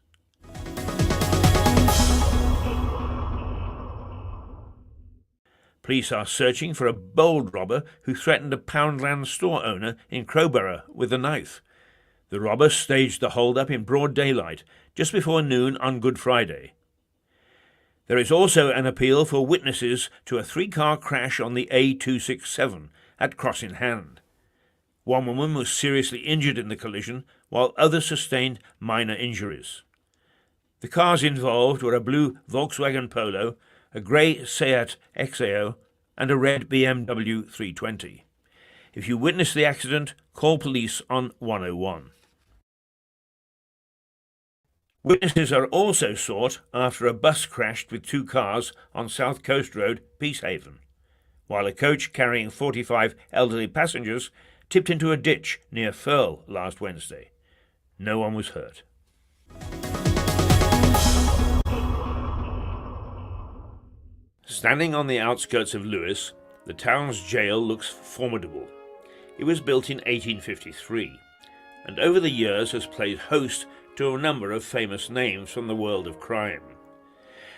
Police are searching for a bold robber who threatened a Poundland store owner in Crowborough with a knife. The robber staged the hold-up in broad daylight, just before noon on Good Friday. There is also an appeal for witnesses to a 3-car crash on the A267 at Cross in Hand. 1 woman was seriously injured in the collision, while others sustained minor injuries. The cars involved were a blue Volkswagen Polo, a grey Seat Exeo, and a red BMW 320. If you witnessed the accident, call police on 101. Witnesses are also sought after a bus crashed with 2 cars on South Coast Road, Peacehaven, while a coach carrying 45 elderly passengers tipped into a ditch near Firle last Wednesday. No one was hurt. Standing on the outskirts of Lewes, the town's jail looks formidable. It was built in 1853, and over the years has played host to a number of famous names from the world of crime.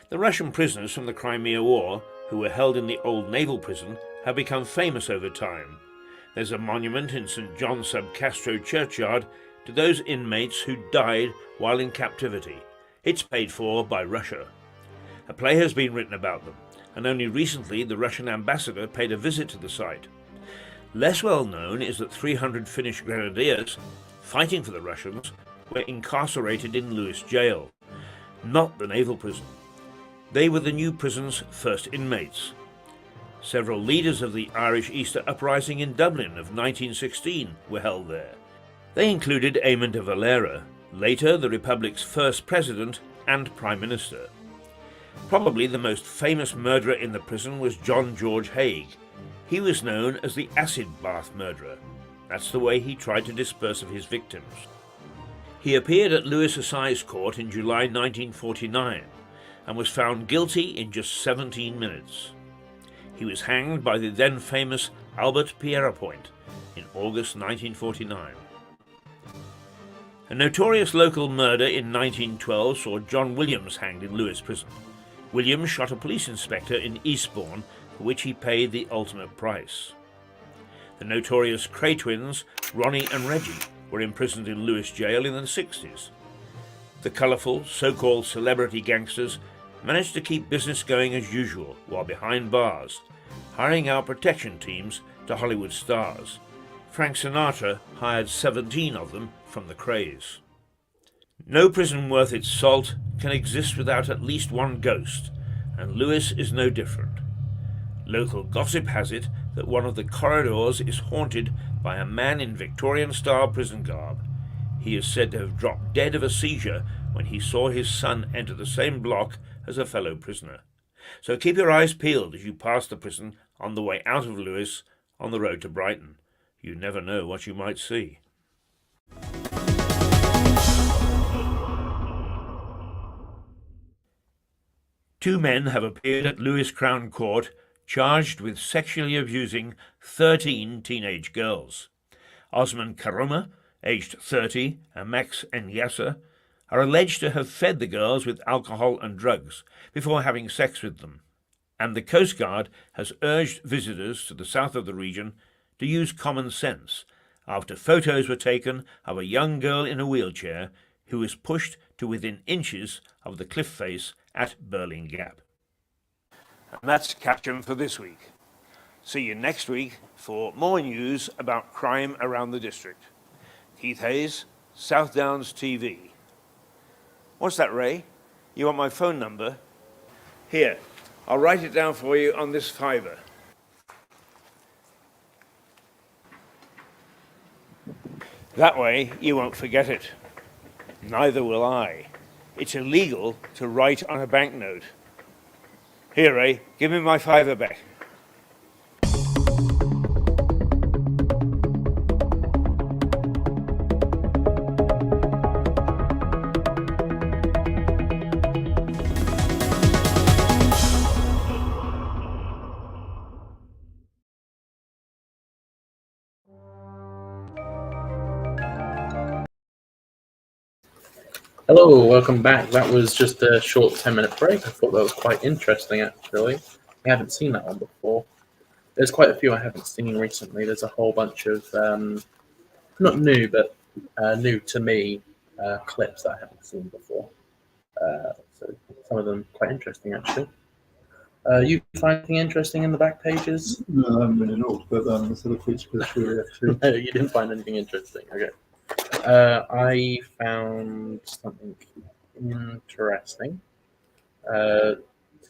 The Russian prisoners from the Crimea War, who were held in the old naval prison, have become famous over time. There's a monument in St. John sub Castro churchyard to those inmates who died while in captivity. It's paid for by Russia. A play has been written about them, and only recently the Russian ambassador paid a visit to the site. Less well known is that 300 Finnish grenadiers, fighting for the Russians, were incarcerated in Lewes jail, not the naval prison. They were the new prison's first inmates. Several leaders of the Irish Easter Uprising in Dublin of 1916 were held there. They included Eamon de Valera, later the Republic's first president and prime minister. Probably the most famous murderer in the prison was John George Haigh. He was known as the acid bath murderer. That's the way he tried to dispose of his victims. He appeared at Lewes Assize Court in July 1949 and was found guilty in just 17 minutes. He was hanged by the then famous Albert Pierrepoint in August 1949. A notorious local murder in 1912 saw John Williams hanged in Lewes Prison. Williams shot a police inspector in Eastbourne, for which he paid the ultimate price. The notorious Cray twins, Ronnie and Reggie, were imprisoned in Lewes jail in the 60s. The colourful, so-called celebrity gangsters managed to keep business going as usual while behind bars, hiring out protection teams to Hollywood stars. Frank Sinatra hired 17 of them from the Crays. No prison worth its salt can exist without at least one ghost, and Lewes is no different. Local gossip has it that one of the corridors is haunted by a man in Victorian-style prison garb. He is said to have dropped dead of a seizure when he saw his son enter the same block as a fellow prisoner. So keep your eyes peeled as you pass the prison on the way out of Lewes on the road to Brighton. You never know what you might see. Two men have appeared at Lewes Crown Court charged with sexually abusing 13 teenage girls. Osman Karuma, aged 30, and Max Nyasa are alleged to have fed the girls with alcohol and drugs before having sex with them, and the Coast Guard has urged visitors to the south of the region to use common sense after photos were taken of a young girl in a wheelchair who was pushed to within inches of the cliff face at Burling Gap. And that's Catch 'em for this week. See you next week for more news about crime around the district. Keith Hayes, South Downs TV. What's that, Ray? You want my phone number? Here, I'll write it down for you on this fiver. That way you won't forget it. Neither will I. It's illegal to write on a banknote. Here, Ray, give me my fiver back. Hello, welcome back. That was just a short 10-minute break. I thought that was quite interesting, actually. I haven't seen that one before. There's quite a few I haven't seen recently. There's a whole bunch of, not new, but new to me clips that I haven't seen before. So some of them quite interesting, actually. You find anything interesting in the back pages? No, I haven't really looked, but sort of which goes through actually. No, you didn't find anything interesting. Okay. I found something interesting.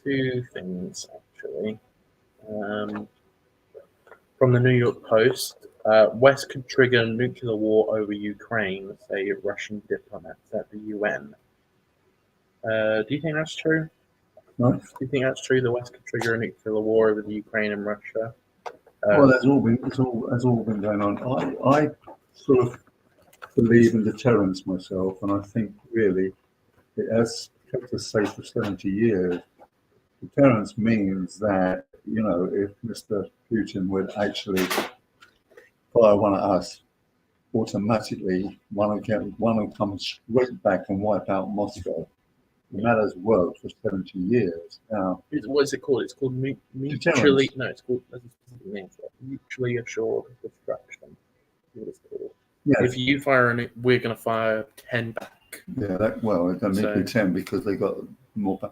Two things, actually. From the New York Post, West could trigger nuclear war over Ukraine, say Russian diplomats at the UN. Do you think that's true? No? Do you think that's true? The West could trigger a nuclear war over the Ukraine and Russia? Well, that's all been going on. I sort of believe in deterrence myself, and I think really it has kept us safe for 70 years. Deterrence means that, you know, if Mr. Putin would actually fire one at us, automatically one will come straight back and wipe out Moscow. And that has worked for 70 years. Now, What is it called? It's called mutually. No, it's called. There's a specific name for it. Mutually assured destruction. What it's called. yeah, If you fire a we're going to fire 10 back. yeah, that, well, it doesn't need to be So- 10 because they got more. There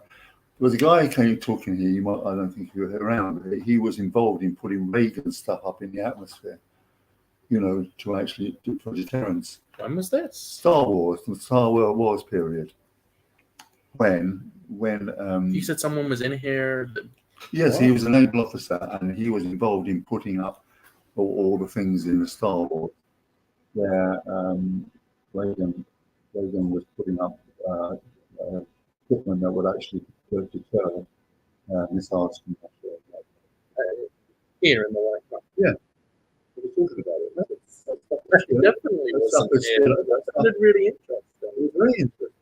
was a guy who came talking here, you might, I don't think you were around, but he was involved in putting Reagan stuff up in the atmosphere, you know, to actually do for deterrence. When was this? Star Wars, the Star Wars period. When You said someone was in here. yes, he was a naval officer and he was involved in putting up all the things in the Star Wars. Where Reagan was putting up equipment that would actually deter missiles from Russia. Here in the White House. Yeah, we were talking about it. Definitely That wasn't stuff is here. still- That sounded really interesting. It was very interesting.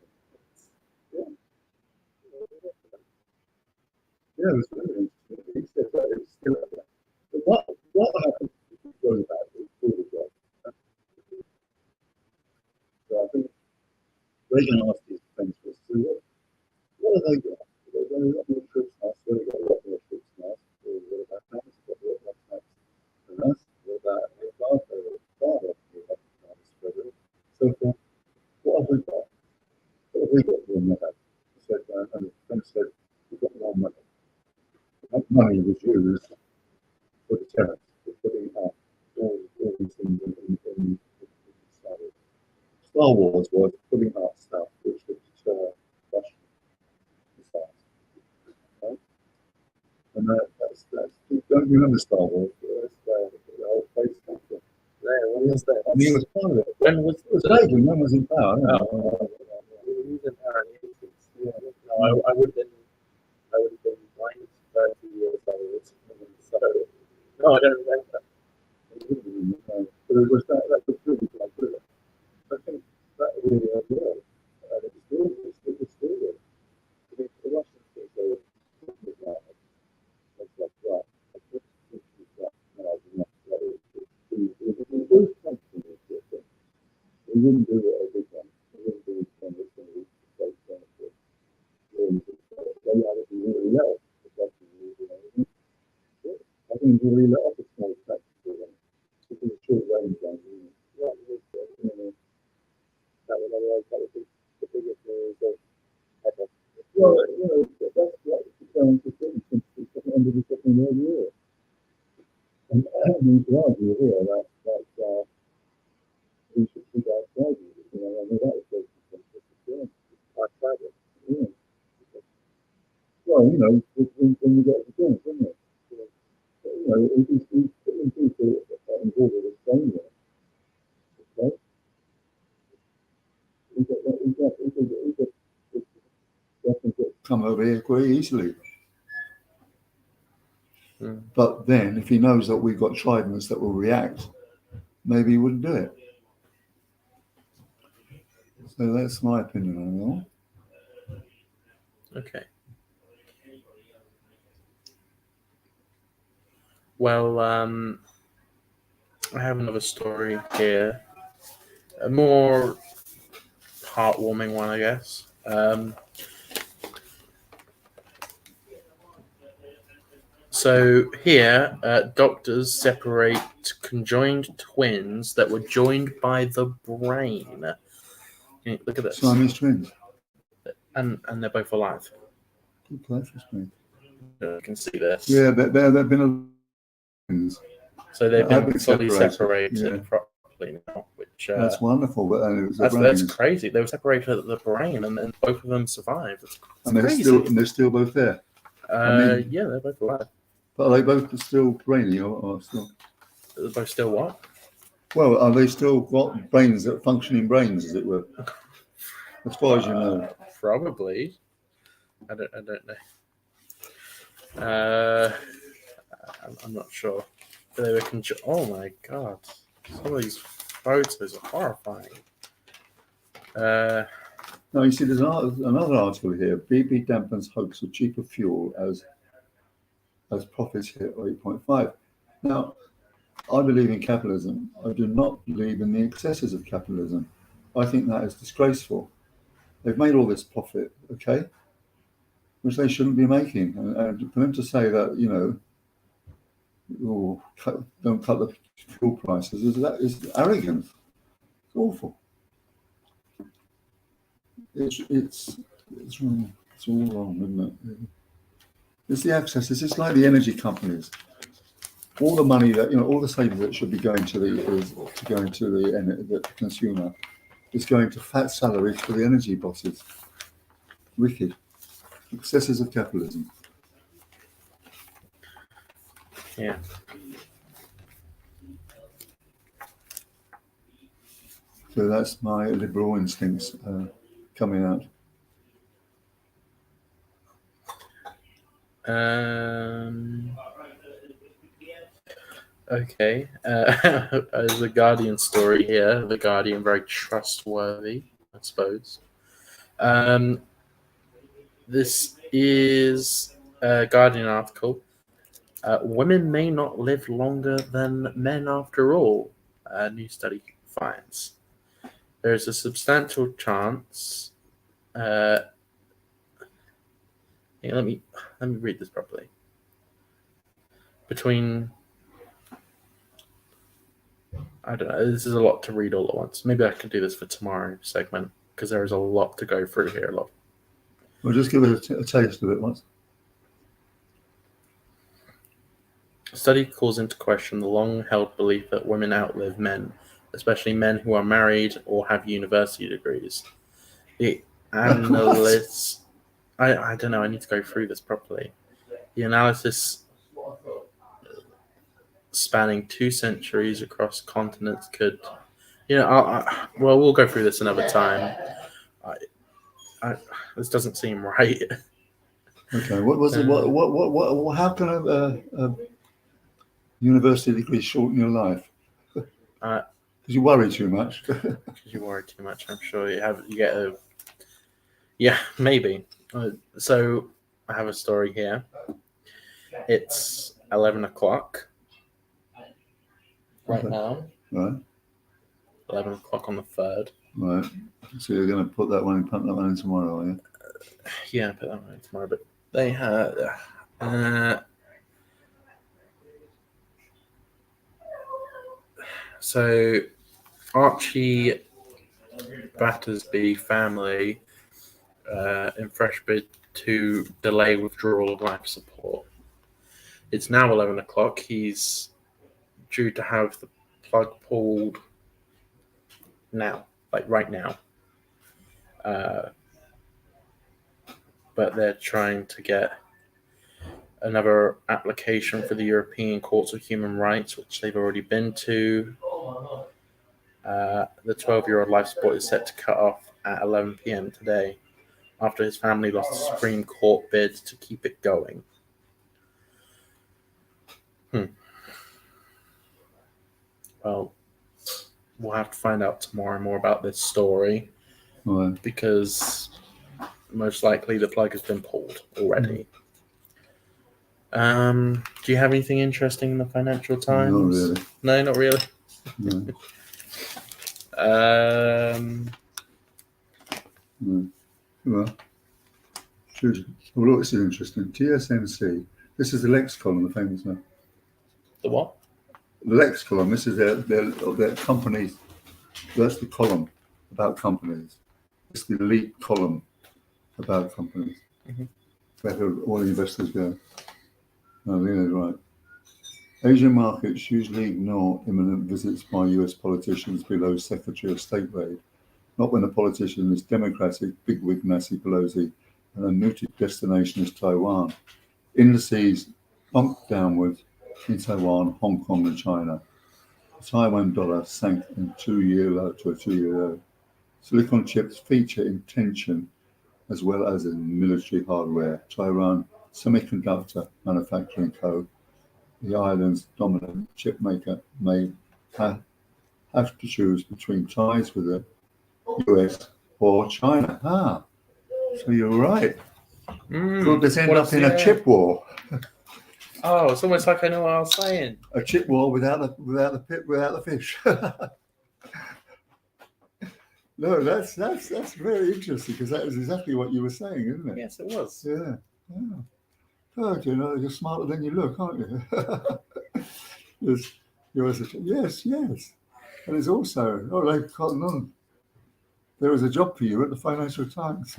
Yeah, it was very interesting. He said that it's still up there. But what happened if you go back to the job? So I think Reagan asked his defense forces, what have they got? They've got a lot more troops now, so they've got a lot more troops now. So what about tanks? What about tanks? And us? What about aircraft? So forth. What have we got? What have we got to win that? He said, and the defense said, we've got more money. That money was used for deterrence, for putting up all these things in Star Wars. Star Wars was putting up stuff which would deter Russian missiles. Right? And that's don't you remember Star Wars? That's the old place stuff. When was that? I mean, it was part of it. When was It was Reagan, when was in power? He was in power in the 80s. Yeah. No, I would have been 30 years old. So, no, I don't remember. But it was that was really like it. I think that really worked. And it was still good. I mean, the Russians think they were like, it's like that. I think it's that. No, I did not. It was something different. We wouldn't do it every time. We wouldn't do it when it's going to be so sensitive. They had to be really low. I think we really let off a small practice for them. Because it's short range ones, isn't it? Yeah, that would be the biggest news ever. Well, you know, that's what it's going to be since the end of the Second World War. And I mean, to argue here that we should see that strategy, you know, I mean, that was basically our strategy. Yeah. Well, you know, when you get the things, isn't it? You know, it's putting people involved with the same way. Okay? We could come over here quite easily. Mm. But then, if he knows that we've got tridents that will react, maybe he wouldn't do it. So that's my opinion on Okay. Well, I have another story here. A more heartwarming one, I guess. So here, doctors separate conjoined twins that were joined by the brain. Look at this. Siamese twins. And they're both alive. Good play for me. You can see this. Yeah, they've been twins. So they've Have been fully separated yeah. properly now, which That's wonderful. But it was that's crazy. They were separated at the brain, and then both of them survived. It's and they're still both there. Yeah, they're both alive. But are they both still brainy or still? They're both still what? Well, are they still got brains, that functioning brains, as it were? As far as you know. Probably. I don't know. I'm not sure. But they were oh my god! Some of these photos are horrifying. No, you see, there's another article here. BP dampens hopes of cheaper fuel as profits hit 8.5. Now, I believe in capitalism. I do not believe in the excesses of capitalism. I think that is disgraceful. They've made all this profit, okay, which they shouldn't be making. And for them to say that, you know, don't cut the fuel prices, is arrogant. It's awful. It's wrong. It's all wrong, isn't it? It's the accesses. It's like the energy companies. All the money that, you know, all the savings that should be going to the consumer is going to fat salaries for the energy bosses. Wicked. Excesses of capitalism. Yeah. So that's my liberal instincts coming out. Okay. There's a Guardian story here. The Guardian, very trustworthy, I suppose. This is a Guardian article. Women may not live longer than men after all, a new study finds. There is a substantial chance. Let me read this properly. I don't know. This is a lot to read all at once. Maybe I can do this for tomorrow's segment because there is a lot to go through here. Well, just give it a taste of it once. The study calls into question the long-held belief that women outlive men, especially men who are married or have university degrees. The analysts... I don't know. I need to go through this properly. The analysis spanning 2 centuries across continents could... well, we'll go through this another time. This doesn't seem right. Okay. What was it? What? How can a university degree shorten your life? Because you worry too much. You worry too much. I'm sure you get a... Yeah, maybe. So I have a story here. It's 11 o'clock right now. Right. 11 o'clock on the 3rd. Right. So you're going to put that one in tomorrow, are you? Yeah, put that one in tomorrow. But they had... so Archie Battersby family in fresh bid to delay withdrawal of life support. It's now 11 o'clock. He's due to have the plug pulled now, like right now. But they're trying to get another application for the European Courts of Human Rights, which they've already been to. The 12-year-old life support is set to cut off at 11 p.m. today after his family lost a Supreme Court bid to keep it going. Well, we'll have to find out tomorrow more about this story. Right. Because most likely the plug has been pulled already. Do you have anything interesting in the Financial Times? Not really. No, not really. No. Well, look, this is interesting. TSMC. This is the Lex column, the famous one. The what? The Lex column. This is their companies. That's the column about companies. It's the elite column about companies. Where all the investors go. No, I think that's right. Asian markets usually ignore imminent visits by US politicians below Secretary of State grade, not when the politician is Democratic bigwig Nancy Pelosi and a mooted destination is Taiwan. Indices bumped downwards in Taiwan, Hong Kong and China. The Taiwan dollar sank in a 2-year low. Silicon chips feature in tension as well as in military hardware. Taiwan Semiconductor Manufacturing Co., the island's dominant chip maker, may have to choose between ties with the US or China. So you're right. Could this end up in a chip war? Oh, it's almost like I know what I was saying. A chip war without the fish. No, that's very interesting because that is exactly what you were saying, isn't it? Yes, it was. Yeah. God, you're smarter than you look, aren't you? Yes. And it's also, they've gotten on. There is a job for you at the Financial Times.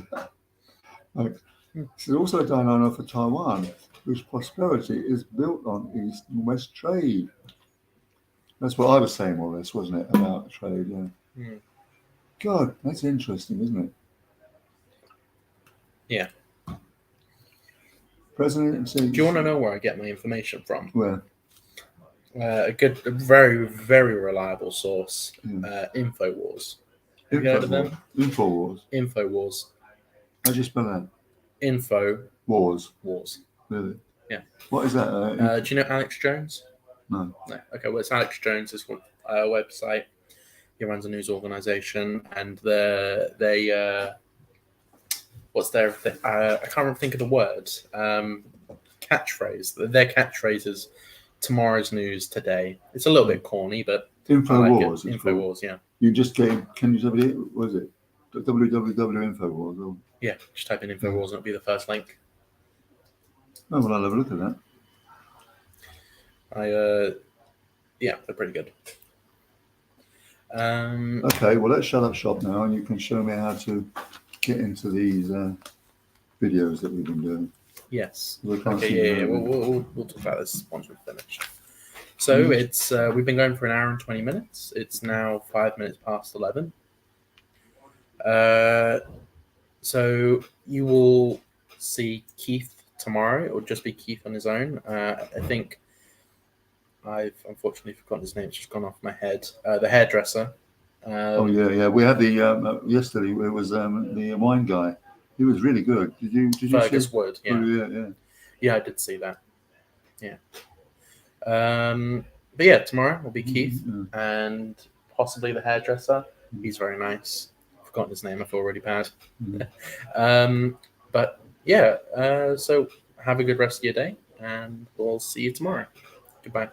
This is also a dynamo for Taiwan, whose prosperity is built on East and West trade. That's what I was saying, all this, wasn't it, about trade? Yeah. God, that's interesting, isn't it? Yeah. President. Do you want to know where I get my information from? Where? A very, very reliable source. Infowars. Have you heard of them? Infowars. Infowars. How do you spell that? Info. Wars. Really? Yeah. What is that? Do you know Alex Jones? No. Okay, well, it's Alex Jones' website. He runs a news organization, and they what's their I can't think of the word. Catchphrase. Their catchphrase is "Tomorrow's news today." It's a little bit corny, but Infowars. Like Infowars, yeah. You just can you tell me what is it? www.infowars. Or... Yeah, just type in Infowars and it'll be the first link. Oh, well, I'll have a look at that. Yeah, they're pretty good. Okay, well, let's shut up shop now, and you can show me how to get into these videos that we've been doing. Yes. Okay, yeah. We'll talk about this once we've finished. So it's we've been going for an hour and 20 minutes. It's now 5 minutes past 11. So you will see Keith tomorrow. It will just be Keith on his own. I think I've unfortunately forgotten his name. It's just gone off my head. The hairdresser. Yeah. We had the yesterday. It was the wine guy. He was really good. Did you Fergus see? Wood? Yeah. Yeah. Yeah, I did see that. Yeah. But yeah, tomorrow will be Keith and possibly the hairdresser. He's very nice. I've forgotten his name. I feel really bad. But yeah, so have a good rest of your day, and we'll see you tomorrow. Goodbye.